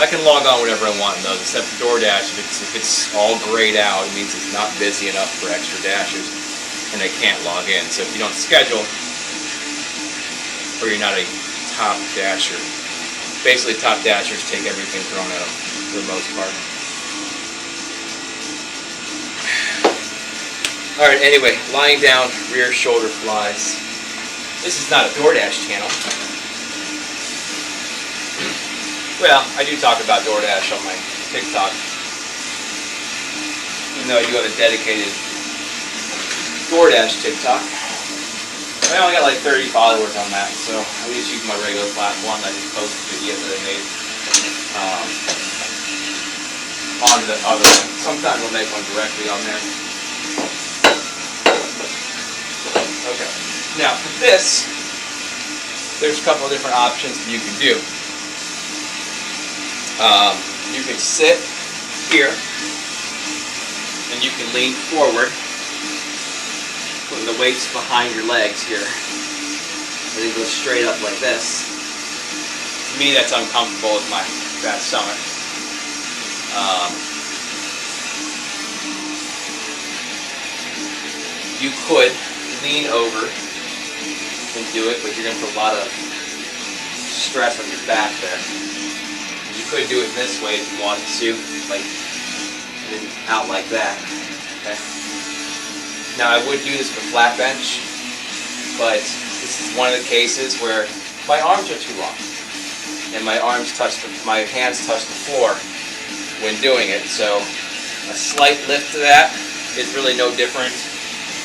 I can log on whenever I want in those, except for DoorDash. If it's all grayed out, it means it's not busy enough for extra dashers, and they can't log in. So if you don't schedule, or you're not a top dasher, basically top dashers take everything thrown at them. for the most part. Alright, anyway, lying down, rear shoulder flies. This is not a DoorDash channel. Well, I do talk about DoorDash on my TikTok. Even though I do have a dedicated DoorDash TikTok. I only got like 30 followers on that, so I just use my regular platform. I just post videos that I made onto the other one. Sometimes I'll make one directly on there. Okay. Now for this, there's a couple of different options that you can do. You can sit here and you can lean forward, putting the weights behind your legs here, and then go straight up like this. To me, that's uncomfortable with my fat stomach. You could lean over and do it, but you're going to put a lot of stress on your back there. You could do it this way if you wanted to, like, and then out like that. Okay. Now I would do this with a flat bench, but this is one of the cases where my arms are too long, and my hands touch the floor when doing it. So a slight lift to that is really no different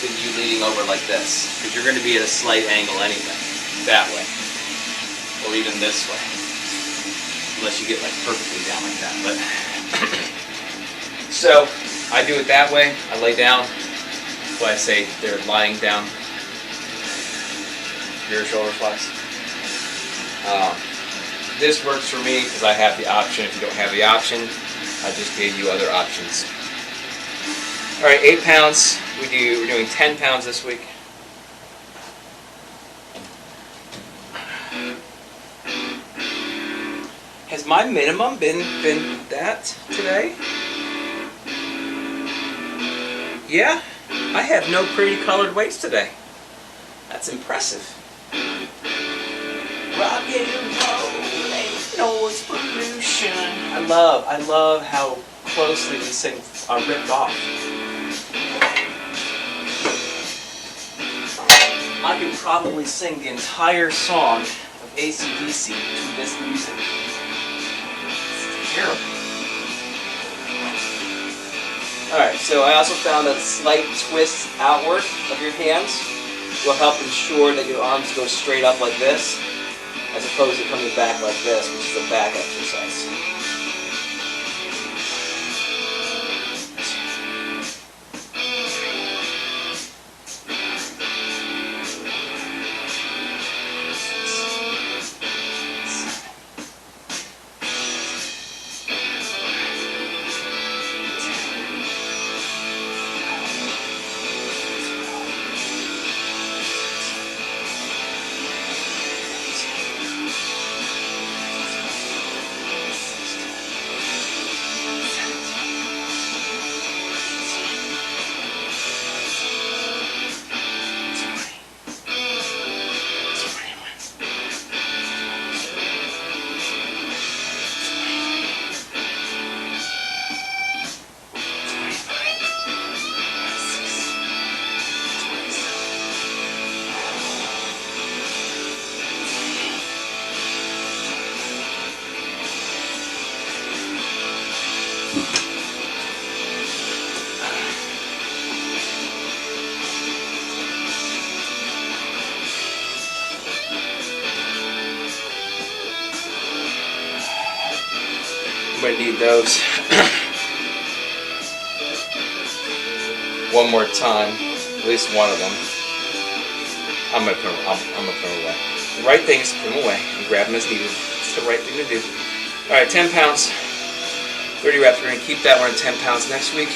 than you leaning over like this, because you're going to be at a slight angle anyway, that way, or even this way, unless you get like perfectly down like that. But so I do it that way. I lay down. That's why I say they're lying down. Rear shoulder flies. This works for me because I have the option. If you don't have the option, I just gave you other options. All right, 8 pounds. We're doing 10 pounds this week. Has my minimum been that today? Yeah, I have no pretty colored weights today. That's impressive. Rock and roll, ain't no pollution. I love how closely these things are ripped off. I could probably sing the entire song of AC/DC to this music. It's terrible. Alright, so I also found that slight twist outward of your hands will help ensure that your arms go straight up like this, as opposed to coming back like this, which is a back exercise. I'm going to need those one more time, at least one of them. I'm going to put them away. The right thing is to put them away and grab them as needed. It's the right thing to do. Alright, 10 pounds, 30 reps. We're going to keep that one at 10 pounds next week.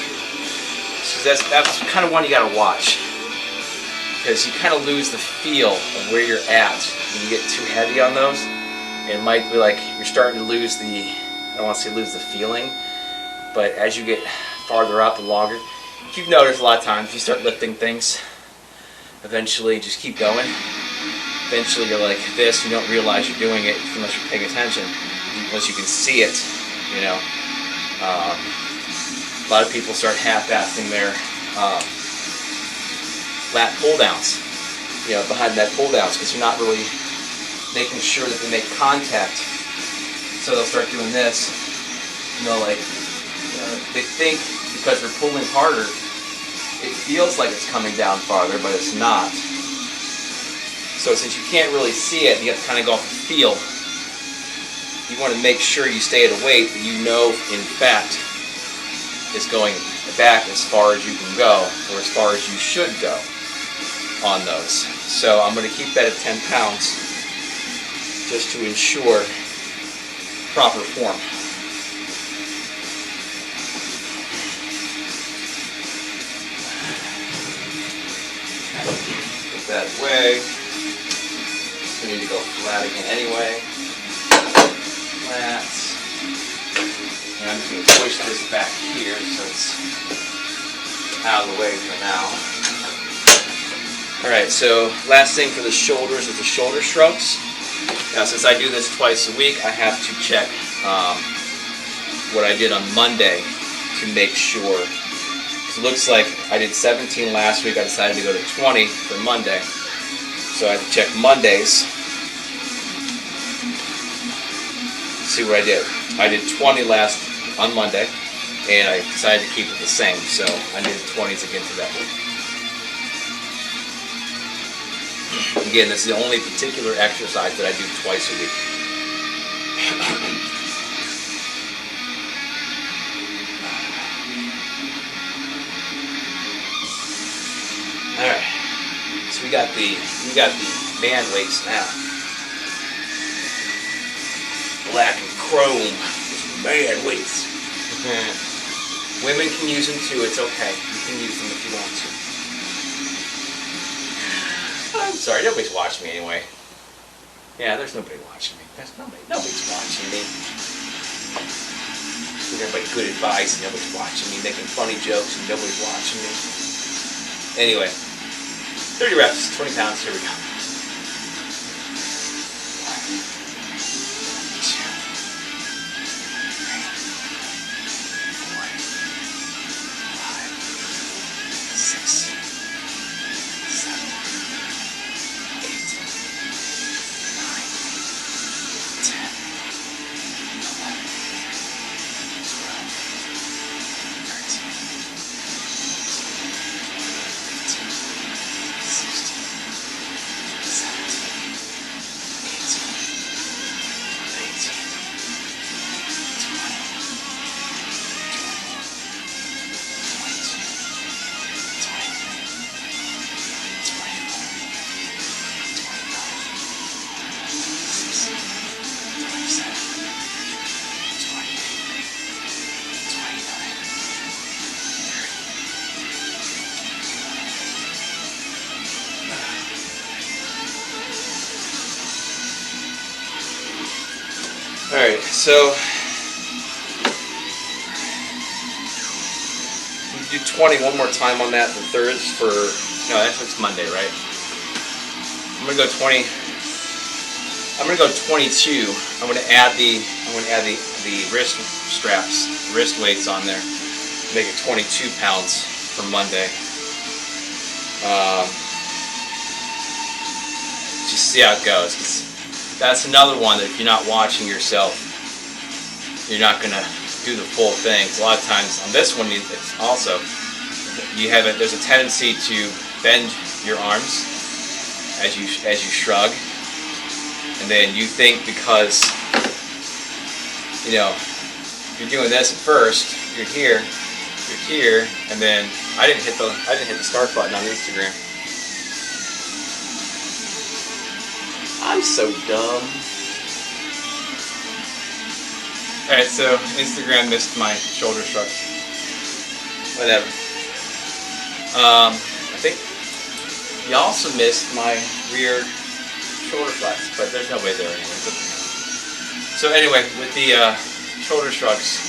So that's kind of one you got to watch, because you kind of lose the feel of where you're at when you get too heavy on those. It might be like you're starting to lose the, I don't want to say lose the feeling, but as you get farther out, the longer. If you've noticed a lot of times, you start lifting things, eventually just keep going. Eventually you're like this, you don't realize you're doing it unless you're paying attention, unless you can see it, you know. A lot of people start half-assing their lat pull-downs, behind that pull-downs, because you're not really making sure that they make contact. So they'll start doing this, they think because they're pulling harder, it feels like it's coming down farther, but it's not. So since you can't really see it, you have to kind of go off the feel. You want to make sure you stay at a weight that in fact, is going back as far as you can go, or as far as you should go on those. So I'm going to keep that at 10 pounds just to ensure proper form. Put that away. We need to go flat again anyway. Flat. And I'm just going to push this back here so it's out of the way for now. Alright, so last thing for the shoulders is the shoulder shrugs. Now since I do this twice a week, I have to check what I did on Monday to make sure. It looks like I did 17 last week. I decided to go to 20 for Monday. So I have to check Mondays. See what I did. I did 20 on Monday, and I decided to keep it the same. So I did 20s again for that week. Again, this is the only particular exercise that I do twice a week. Alright, so we got the man weights now. Black and chrome, man weights. Women can use them too, it's okay. You can use them if you want to. I'm sorry, nobody's watching me anyway. Yeah, there's nobody watching me. Nobody's watching me. Giving everybody good advice and nobody's watching me, making funny jokes and nobody's watching me. Anyway, 30 reps, 20 pounds, here we go. 'Alright, so we do 20 one more time on that. The third is for, no, that's what's Monday, right? I'm gonna go 20. I'm gonna go 22. I'm gonna add the wrist straps, wrist weights on there. Make it 22 pounds for Monday. Just see how it goes. 'Cause that's another one that if you're not watching yourself, you're not gonna do the full thing. 'Cause a lot of times on this one, it's also there's a tendency to bend your arms as you shrug, and then you think because you're doing this at first, you're here, and then I didn't hit the start button on Instagram. I'm so dumb. Alright, so Instagram missed my shoulder shrugs. Whatever. I think you also missed my rear shoulder flex, but there's no way there anyway. So anyway, with the shoulder shrugs,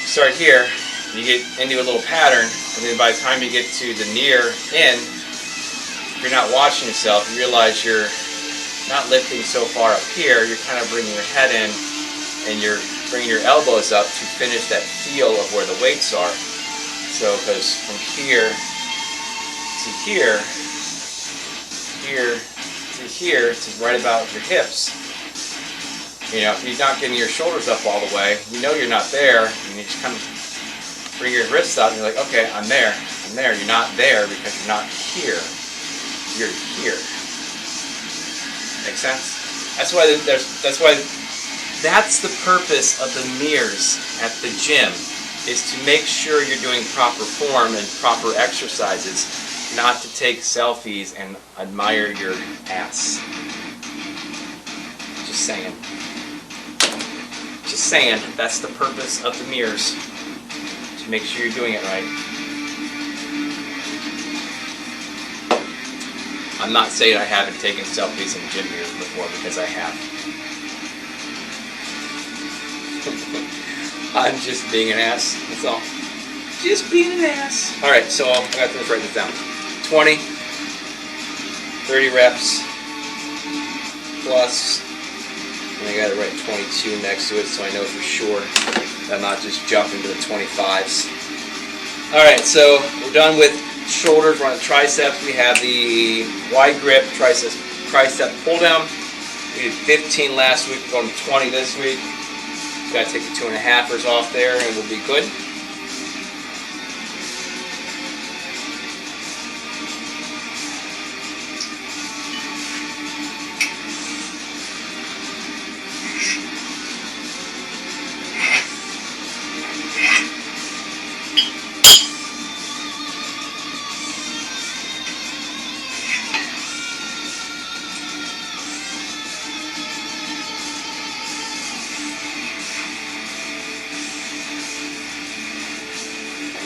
start here, you get into a little pattern, and then by the time you get to the near end, if you're not watching yourself, you realize you're not lifting so far up here, you're kind of bringing your head in, and you're bringing your elbows up to finish that feel of where the weights are. So, because from here to here, here to here, to right about your hips. You know, if you're not getting your shoulders up all the way, you know you're not there, and you just kind of bring your wrists up, and you're like, okay, I'm there, I'm there. You're not there because you're not here. You're here. Make sense? That's why that's the purpose of the mirrors at the gym, is to make sure you're doing proper form and proper exercises, not to take selfies and admire your ass. Just saying. Just saying, that's the purpose of the mirrors, to make sure you're doing it right. I'm not saying I haven't taken selfies in gym mirrors before, because I have. I'm just being an ass, that's all. Just being an ass. Alright, so I got to write this down. 20, 30 reps, plus, and I got to write 22 next to it so I know for sure that I'm not just jumping to the 25s. Alright, so we're done with shoulders. We're on the triceps. We have the wide grip tricep pull down. We did 15 last week. We're going to 20 this week. Got to take the 2.5ers off there and we'll be good.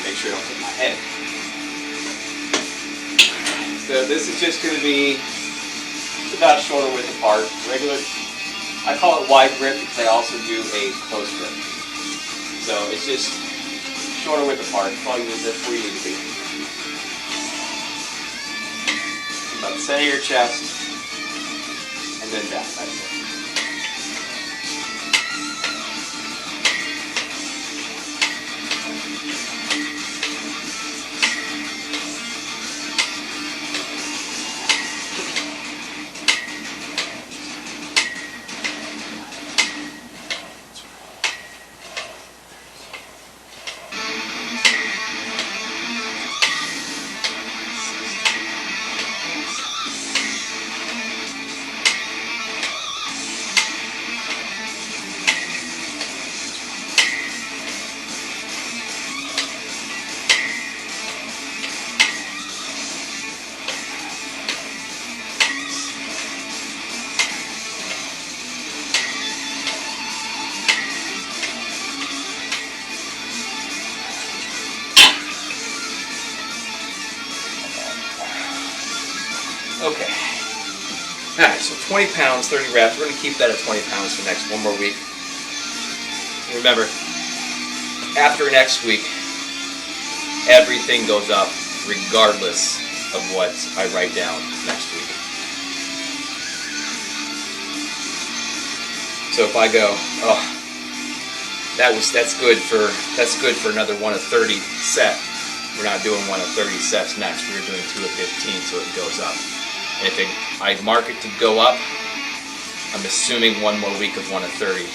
Make sure I don't hit my head. So this is just going to be about shoulder width apart. Regular, I call it wide grip because I also do a close grip. So it's just shoulder width apart. Probably that's where you need to be. About the center of your chest, and then down. That's it. Okay. Alright, so 20 pounds, 30 reps. We're going to keep that at 20 pounds for next one more week. Remember, after next week, everything goes up regardless of what I write down next week. So if I go, oh, that's good for another 1 of 30 set. We're not doing 1 of 30 sets next. We're doing 2 of 15, so it goes up. And if I mark it to go up, I'm assuming 1 more week of 1 of 30.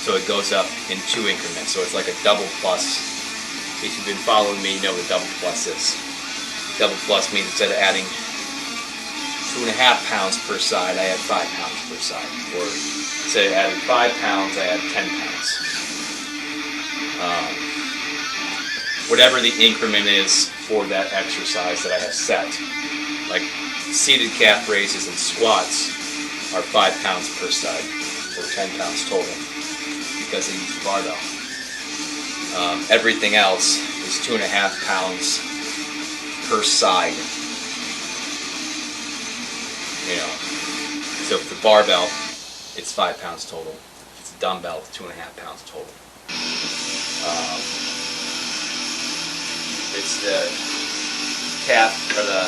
So it goes up in 2 increments. So it's like a double plus. If you've been following me, you know what a double plus is. Double plus means instead of adding 2.5 pounds per side, I add 5 pounds per side. Or instead of adding 5 pounds, I add 10 pounds. Whatever the increment is for that exercise that I have set. Like seated calf raises and squats are 5 pounds per side, or 10 pounds total, because I use the barbell. Everything else is 2.5 pounds per side. You know, so if the barbell, it's 5 pounds total. If it's a dumbbell, it's 2.5 pounds total. It's the calf or the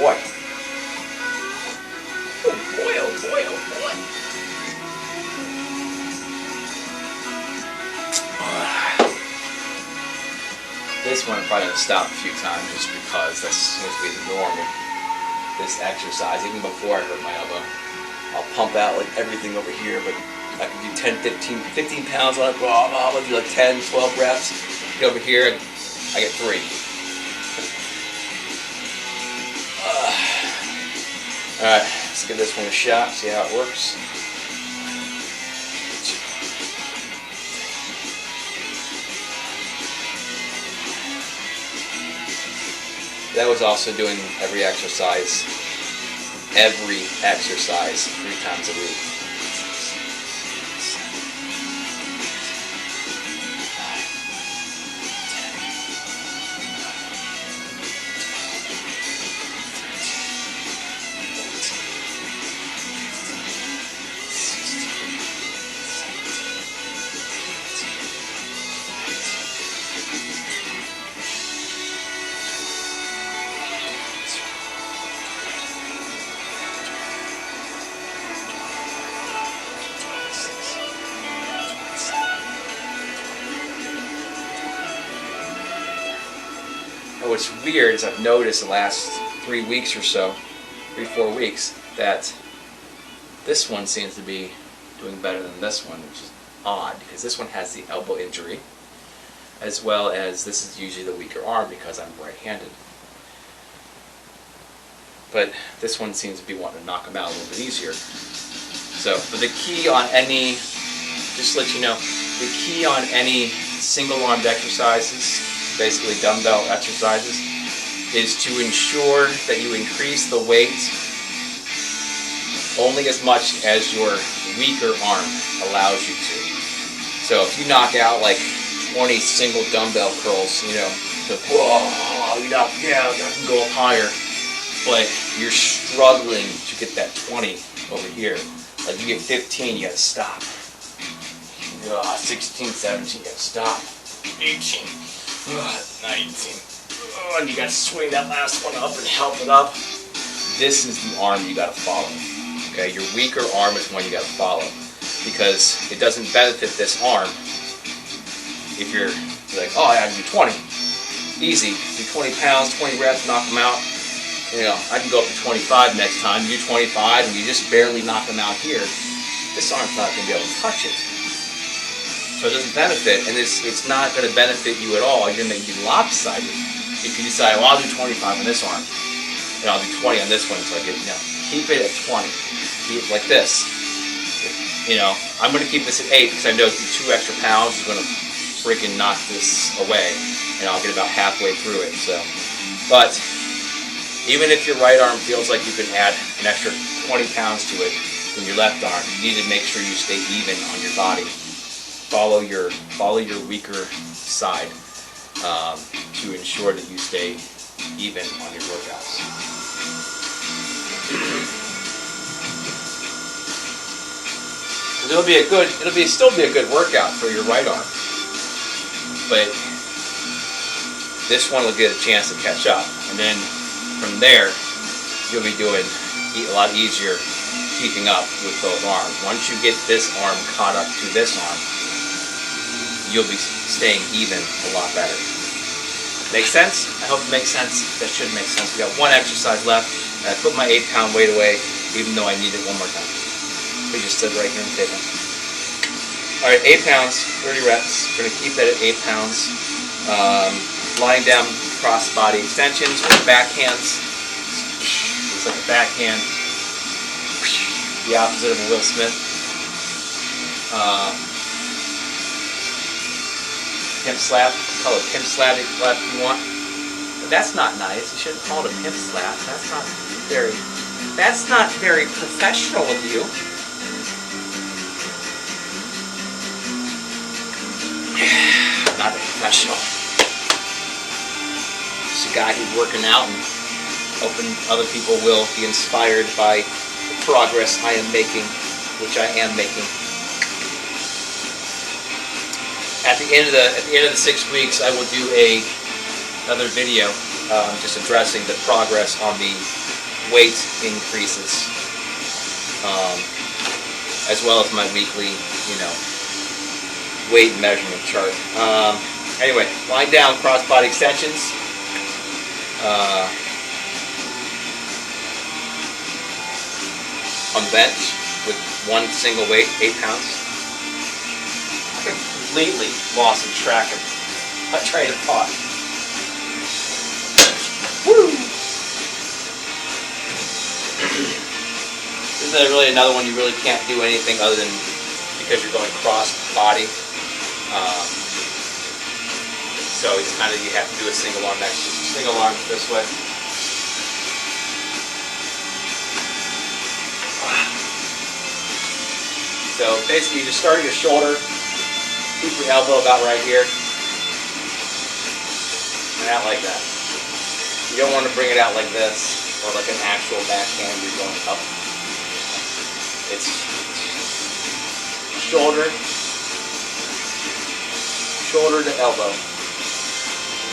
boy. Oh boy, oh boy, oh boy. This one I'm probably going to stop a few times just because that seems to be the norm of this exercise. Even before I hurt my elbow, I'll pump out like everything over here, but I can do 10, 15 pounds on it. I'll do like 10, 12 reps. Get over here and I get 3. Alright, let's give this one a shot, see how it works. That was also doing every exercise 3 times a week. What's weird is I've noticed the last 3 weeks or so, 3-4 weeks, that this one seems to be doing better than this one, which is odd because this one has the elbow injury, as well as this is usually the weaker arm because I'm right-handed. But this one seems to be wanting to knock them out a little bit easier. So, but the key on any, just to let you know, the key on any single-armed exercises, basically dumbbell exercises, is to ensure that you increase the weight only as much as your weaker arm allows you to. So if you knock out like 20 single dumbbell curls, you know, whoa, you know, yeah, I can go up higher, but you're struggling to get that 20 over here. Like you get 15, you gotta stop. 16, 17, you gotta stop. 18. 19. And you got to swing that last one up and help it up. This is the arm you got to follow. Okay, your weaker arm is one you got to follow because it doesn't benefit this arm if you're like, oh, I got to do 20. Easy, do 20 pounds, 20 reps, knock them out. You know, I can go up to 25 next time. You do 25 and you just barely knock them out here. This arm's not going to be able to touch it. So it doesn't benefit, and it's not going to benefit you at all. You're going to be lopsided if you decide, well, I'll do 25 on this arm, and I'll do 20 on this one until I get, you know, keep it at 20. Keep it like this. You know, I'm going to keep this at 8 because I know 2 extra pounds is going to freaking knock this away, and I'll get about halfway through it. So, but even if your right arm feels like you can add an extra 20 pounds to it in your left arm, you need to make sure you stay even on your body. Follow your weaker side to ensure that you stay even on your workouts. It'll still be a good workout for your right arm, but this one will get a chance to catch up, and then from there you'll be doing a lot easier keeping up with both arms. Once you get this arm caught up to this arm, you'll be staying even a lot better. Make sense? I hope it makes sense. That should make sense. We got 1 exercise left, and I put my 8-pound weight away, even though I need it one more time. We just stood right here on the table. All right, 8 pounds, 30 reps. We're gonna keep that at 8 pounds. Lying down, cross body extensions or backhands. It's like a backhand. The opposite of a Will Smith. Pimp slap, call it pimp slap if you want. But that's not nice. You shouldn't call it a pimp slap. That's not very professional of you. Not a professional. Just a guy who's working out and hoping other people will be inspired by the progress I am making, which I am making. At the end of the 6 weeks, I will do another video just addressing the progress on the weight increases, as well as my weekly, weight measurement chart. Anyway, lying down, cross body extensions. On the bench with one single weight, 8 pounds. I completely lost track of trying to talk. Woo! This is really another one you really can't do anything other than because you're going cross body. So it's kind of, you have to do a single arm this way. So basically you just start at your shoulder, keep your elbow about right here, and out like that. You don't want to bring it out like this, or like an actual backhand, you're going up. It's shoulder to elbow.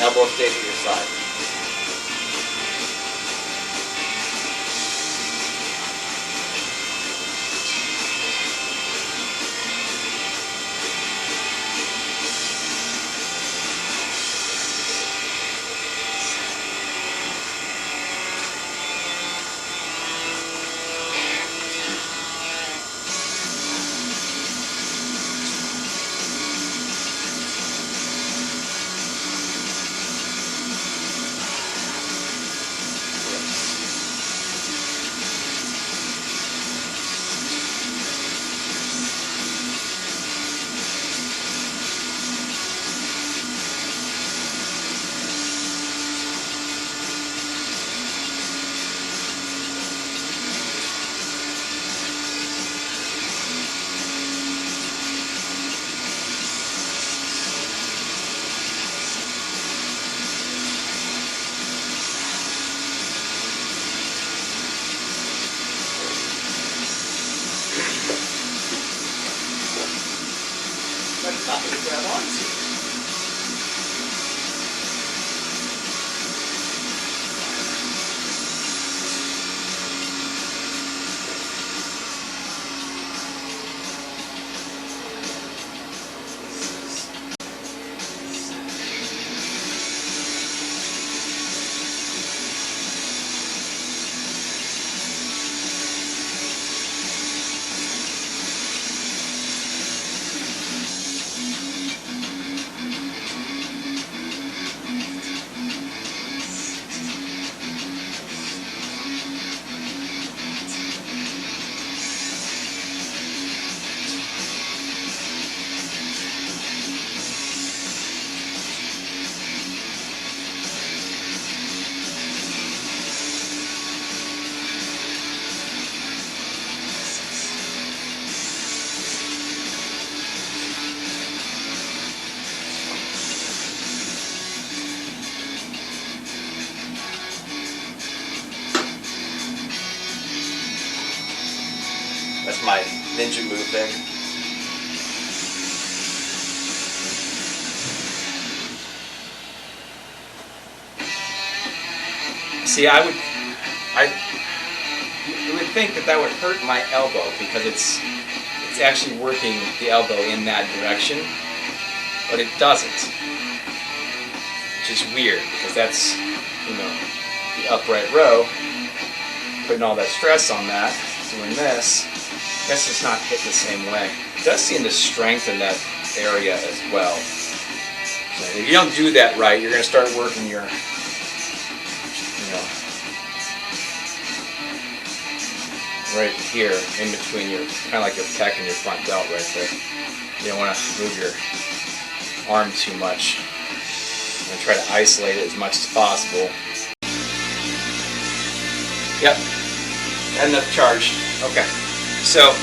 Elbow stays at your side. That's my ninja move there. See, you would think that would hurt my elbow because it's actually working the elbow in that direction, but it doesn't. Which is weird because that's, the upright row, putting all that stress on that, doing this. I guess it's not hit the same way. It does seem to strengthen that area as well. So if you don't do that right, you're going to start working your, right here, in between your, kind of like your pec and your front delt right there. You don't want to move your arm too much. And try to isolate it as much as possible. Yep, enough charged. Okay, so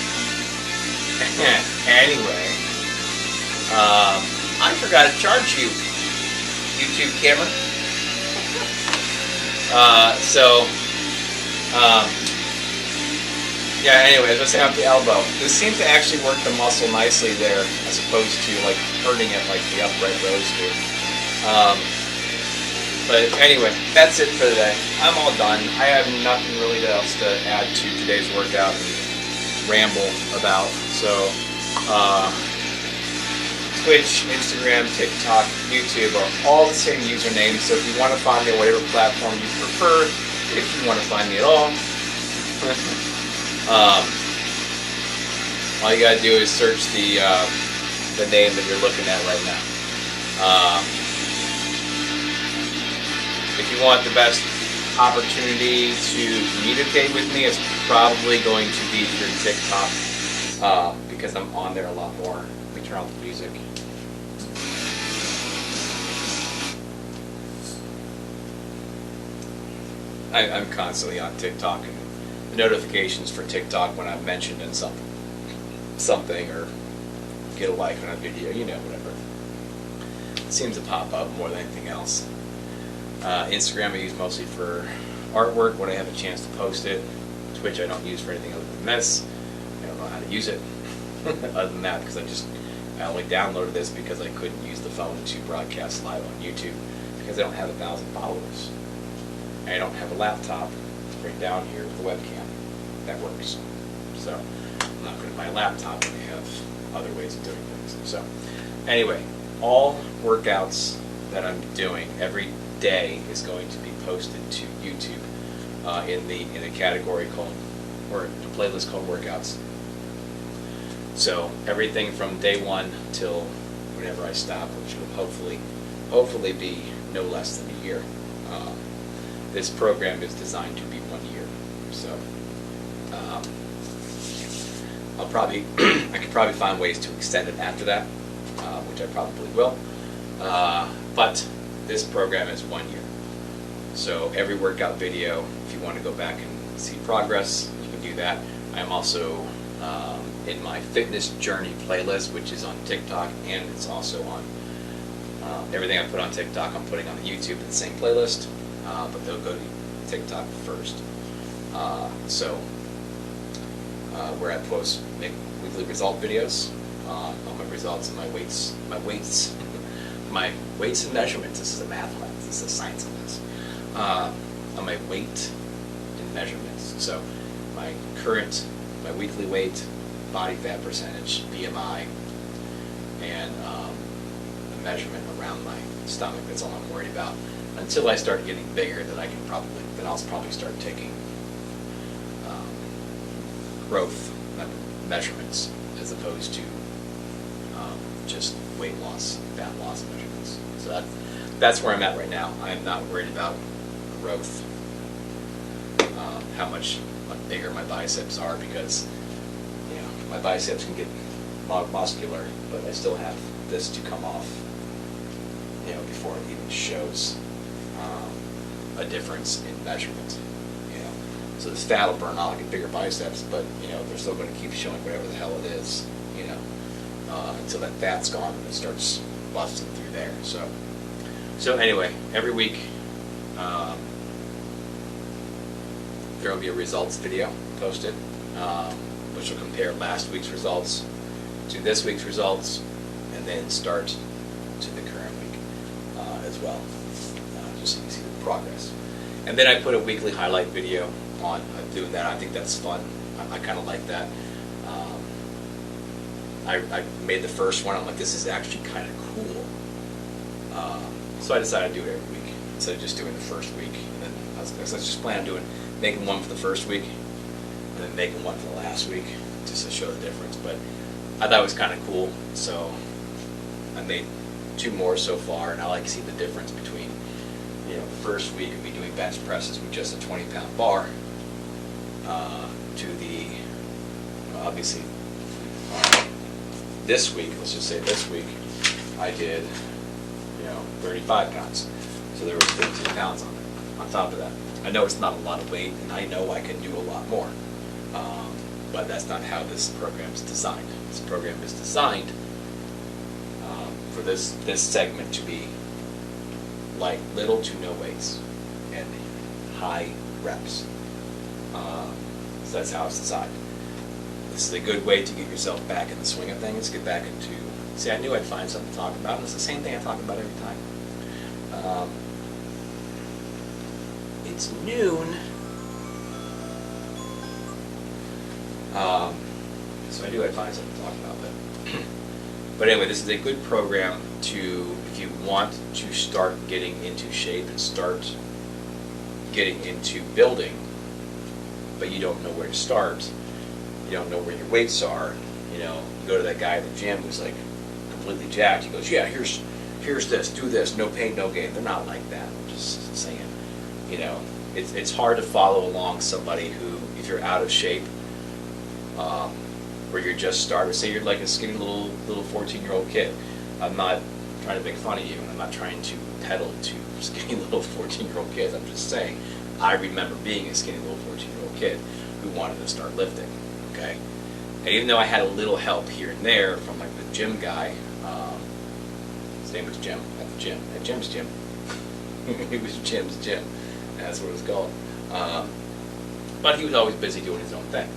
anyway, I forgot to charge you, YouTube camera. Yeah, anyway, as I was saying, with the elbow, this seems to actually work the muscle nicely there, as opposed to like hurting it like the upright rows do. But anyway, that's it for today. I'm all done. I have nothing really else to add to today's workout and ramble about. So, Twitch, Instagram, TikTok, YouTube are all the same usernames. So if you want to find me on whatever platform you prefer, if you want to find me at all, all you gotta do is search the name that you're looking at right now. If you want the best opportunity to communicate with me, it's probably going to be through TikTok because I'm on there a lot more. Let me turn off the music. I'm constantly on TikTok, and the notifications for TikTok when I'm mentioned in something or get a like on a video, you know, whatever. It seems to pop up more than anything else. Instagram I use mostly for artwork when I have a chance to post it. Twitch I don't use for anything other than this. I don't know how to use it other than that, because I only downloaded this because I couldn't use the phone to broadcast live on YouTube because I don't have 1,000 followers. And I don't have a laptop right down here with a webcam that works. So I'm not going to buy a laptop when I have other ways of doing things. So anyway, all workouts that I'm doing every day is going to be posted to YouTube in a category called, or a playlist called workouts. So everything from day one till whenever I stop, which will hopefully be no less than a year. This program is designed to be 1 year, so I could probably find ways to extend it after that, which I probably will. But this program is 1 year. So every workout video, if you want to go back and see progress, you can do that. I'm also in my fitness journey playlist, which is on TikTok, and it's also on everything I put on TikTok I'm putting on the YouTube in the same playlist, but they'll go to TikTok first. Where I make weekly result videos on my results and my weights my weights and measurements. This is a math class. This is a science class. On my weight and measurements. So my weekly weight, body fat percentage, BMI, and the measurement around my stomach. That's all I'm worried about. Until I start getting bigger, then I'll probably start taking growth measurements as opposed to just weight loss, fat loss measurements. So that's where I'm at right now. I'm not worried about growth, how much bigger my biceps are, because my biceps can get muscular, but I still have this to come off before it even shows a difference in measurement. So this fat will burn off, I get bigger biceps, but they're still going to keep showing whatever the hell it is, until that fat's gone and it starts busting through there. So anyway, every week there will be a results video posted, which will compare last week's results to this week's results, and then start to the current week as well, just so you can see the progress. And then I put a weekly highlight video on doing that. I think that's fun. I kind of like that. I made the first one. I'm like, this is actually kind of cool. So I decided to do it every week instead of just doing the first week. And then I was just planning on making one for the first week and then making one for the last week, just to show the difference. But I thought it was kind of cool, so I made 2 more so far, and I like to see the difference between the first week of me doing bench presses with just a 20-pound bar to the obviously this week. Let's just say this week I did 35 pounds, so there was 15 pounds on top of that. I know it's not a lot of weight, and I know I can do a lot more, but that's not how this program is designed. This program is designed for this segment to be like little to no weights and high reps. So that's how it's designed. This is a good way to get yourself back in the swing of things, get back into, see, I knew I'd find something to talk about, and it's the same thing I talk about every time. It's noon. So I do have to find something to talk about, but anyway, this is a good program to, if you want to start getting into shape and start getting into building, but you don't know where to start, you don't know where your weights are, you know, you go to that guy at the gym who's like completely jacked, he goes, yeah, here's this, do this, no pain, no gain. They're not like that, I'm just saying, you know, it's hard to follow along somebody who, if you're out of shape, or you're just started, say you're like a skinny little 14-year-old kid. I'm not trying to make fun of you, and I'm not trying to peddle to skinny little 14-year-old kids. I'm just saying, I remember being a skinny little 14-year-old kid who wanted to start lifting, okay? And even though I had a little help here and there from like the gym guy, his name was Jim, at the gym, at Jim's gym. It was Jim's gym, and that's what it was called. But he was always busy doing his own thing.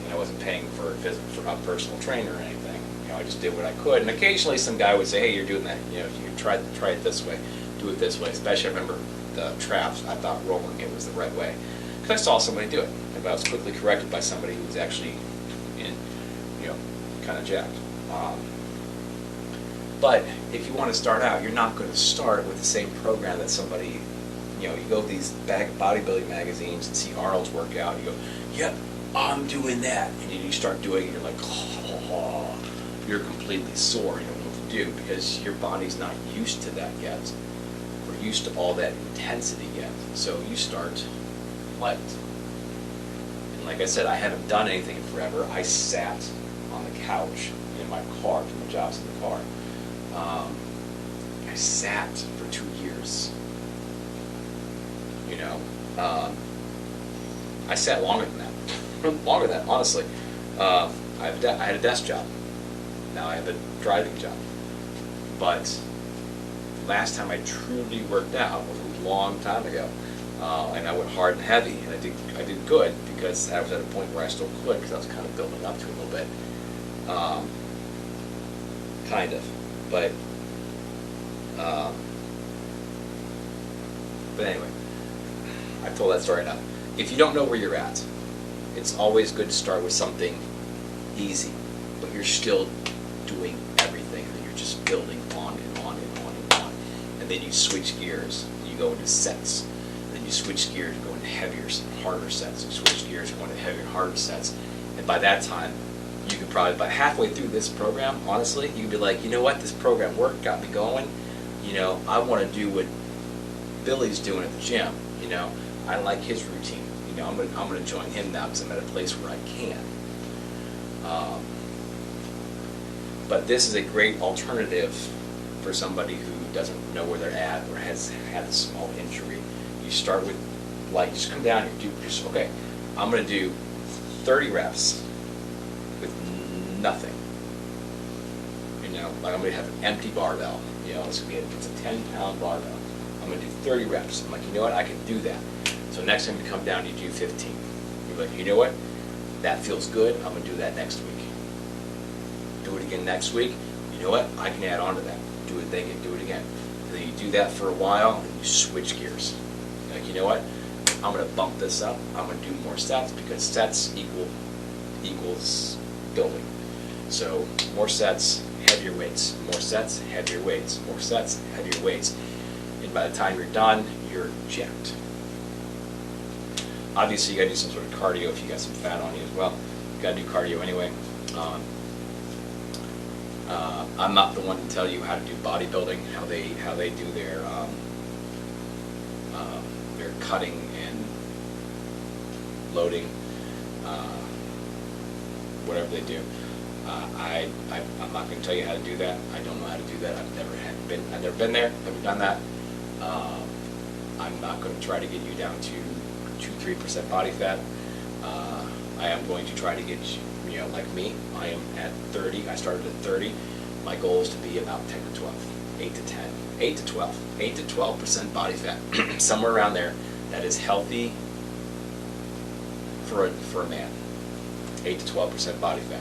And I wasn't paying for a personal trainer or anything. You know, I just did what I could. And occasionally some guy would say, hey, you're doing that. You know, you try it this way, do it this way. Especially I remember the traps, I thought rolling it was the right way. Because I saw somebody do it. And I was quickly corrected by somebody who was actually kind of jacked. But if you want to start out, you're not going to start with the same program that somebody, you go to these bodybuilding magazines and see Arnold's workout, you go, yep, I'm doing that. And then you start doing it, you're like, oh, you're completely sore, you don't know what to do, because your body's not used to that yet, or used to all that intensity yet. So you start light. And like I said, I haven't done anything in forever. I sat on the couch in my car, my job's in the car. I sat for 2 years. I sat longer than that. Longer than that, honestly. I had a desk job. Now I have a driving job. But last time I truly worked out was a long time ago. And I went hard and heavy, and I did good, because I was at a point where I still could, because I was kind of building up to it a little bit. Kind of. But anyway, I've told that story enough. If you don't know where you're at, it's always good to start with something easy, but you're still doing everything, and you're just building on and on and on and on. And then you switch gears, and you go into sets. And then you switch gears and go into heavier, harder sets. You switch gears and go into heavier, harder sets. And by that time, you could probably, by halfway through this program, honestly, you'd be like, you know what, this program worked, got me going. I want to do what Billy's doing at the gym. I like his routine. I'm going to join him now, because I'm at a place where I can. But this is a great alternative for somebody who doesn't know where they're at, or has had a small injury. You start with, you just come down and okay, I'm going to do 30 reps with nothing. I'm going to have an empty barbell. It's a 10-pound barbell. I'm going to do 30 reps. I'm like, you know what, I can do that. So next time you come down, you do 15. You're like, you know what, that feels good. I'm going to do that next week. Do it again next week. You know what, I can add on to that. Do it again, do it again. And then you do that for a while, and you switch gears. You're like, you know what, I'm going to bump this up. I'm going to do more sets, because sets equals building. So more sets, heavier weights. More sets, heavier weights. More sets, heavier weights. And by the time you're done, you're jacked. Obviously, you got to do some sort of cardio if you got some fat on you as well. You got to do cardio anyway. I'm not the one to tell you how to do bodybuilding, how they do their cutting and loading, whatever they do. I'm not going to tell you how to do that. I don't know how to do that. I've never been there. Never done that. I'm not going to try to get you down to 2-3% body fat. I am going to try to get you, like me. I am at 30. I started at 30. My goal is to be about 10 to 12, 8 to 10, 8 to 12, 8 to 12% body fat, somewhere around there. That is healthy for a man. 8 to 12% body fat.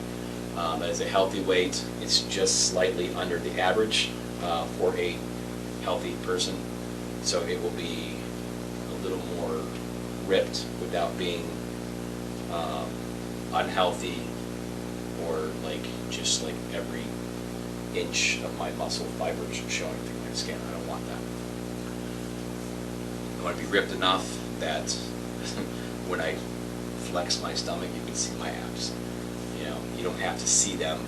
That is a healthy weight. It's just slightly under the average for a healthy person. So it will be little more ripped without being unhealthy, or like just like every inch of my muscle fibers showing through my skin. I don't want that. I want to be ripped enough that when I flex my stomach, you can see my abs. You know, you don't have to see them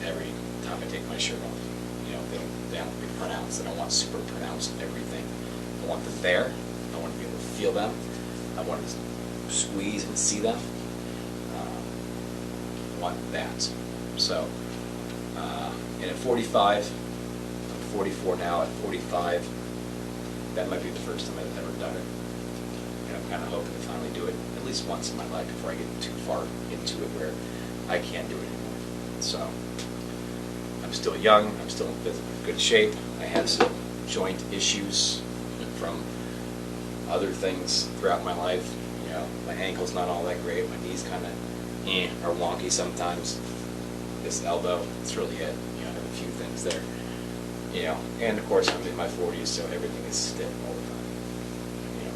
every time I take my shirt off. You know, they don't have to be pronounced. I don't want super pronounced everything. I want them there. I want to be able to feel them. I want to squeeze and see them. I want that. So, and at 45, I'm 44 now. At 45, that might be the first time I've ever done it. And I'm kind of hoping to finally do it at least once in my life before I get too far into it where I can't do it anymore. So, I'm still young. I'm still in good shape. I have some joint issues from other things throughout my life. You know, my ankle's not all that great. My knees kind of are wonky sometimes. This elbow, it's really it. You know, I have a few things there. You know, and of course I'm in my 40s, so everything is stiff all the time. You know,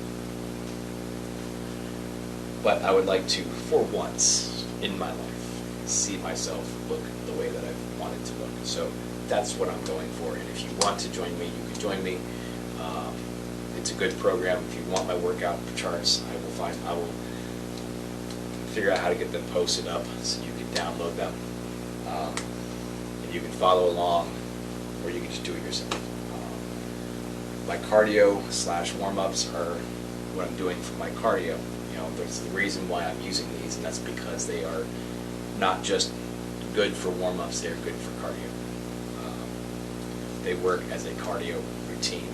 but I would like to, for once in my life, see myself look the way that I've wanted to look. So that's what I'm going for. And if you want to join me, you can join me. It's a good program. If you want my workout charts, I will figure out how to get them posted up so you can download them. And you can follow along, or you can just do it yourself. My cardio / warm-ups are what I'm doing for my cardio. You know, there's the reason why I'm using these, and that's because they are not just good for warm-ups, they're good for cardio. They work as a cardio routine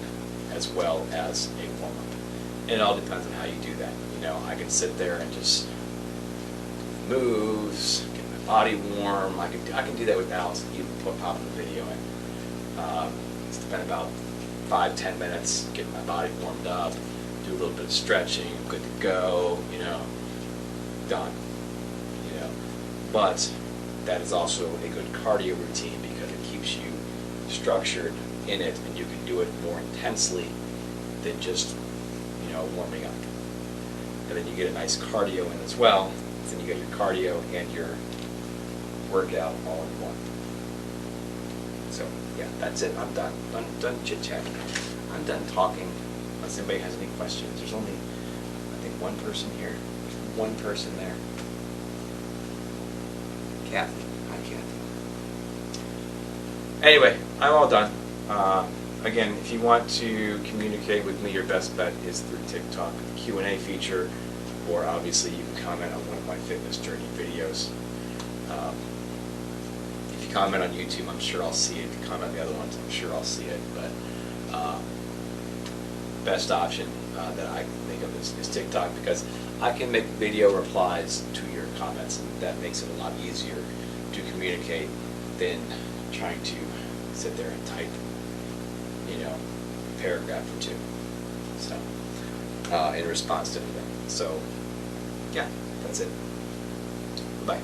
as well as a warm-up. And it all depends on how you do that. You know, I can sit there and just moves, get my body warm. I can do that without even popping the video in. Spend about 5-10 minutes getting my body warmed up, do a little bit of stretching, I'm good to go, you know, done. You know, but that is also a good cardio routine because it keeps you structured in it, and you can do it more intensely than just, you know, warming up. And then you get a nice cardio in as well. Then you get your cardio and your workout all in one. So yeah, that's it. I'm done. Done chit-chatting. I'm done talking. Unless anybody has any questions. There's only, I think, one person here. There's one person there. Kathy. Hi, Kathy. Anyway, I'm all done. Again, if you want to communicate with me, your best bet is through TikTok, the Q&A feature, or obviously you can comment on one of my fitness journey videos. If you comment on YouTube, I'm sure I'll see it. If you comment on the other ones, I'm sure I'll see it. But best option that I can think of is TikTok, because I can make video replies to your comments, and that makes it a lot easier to communicate than trying to sit there and type, you know, a paragraph or two. So, in response to anything. So, yeah, that's it. Bye-bye.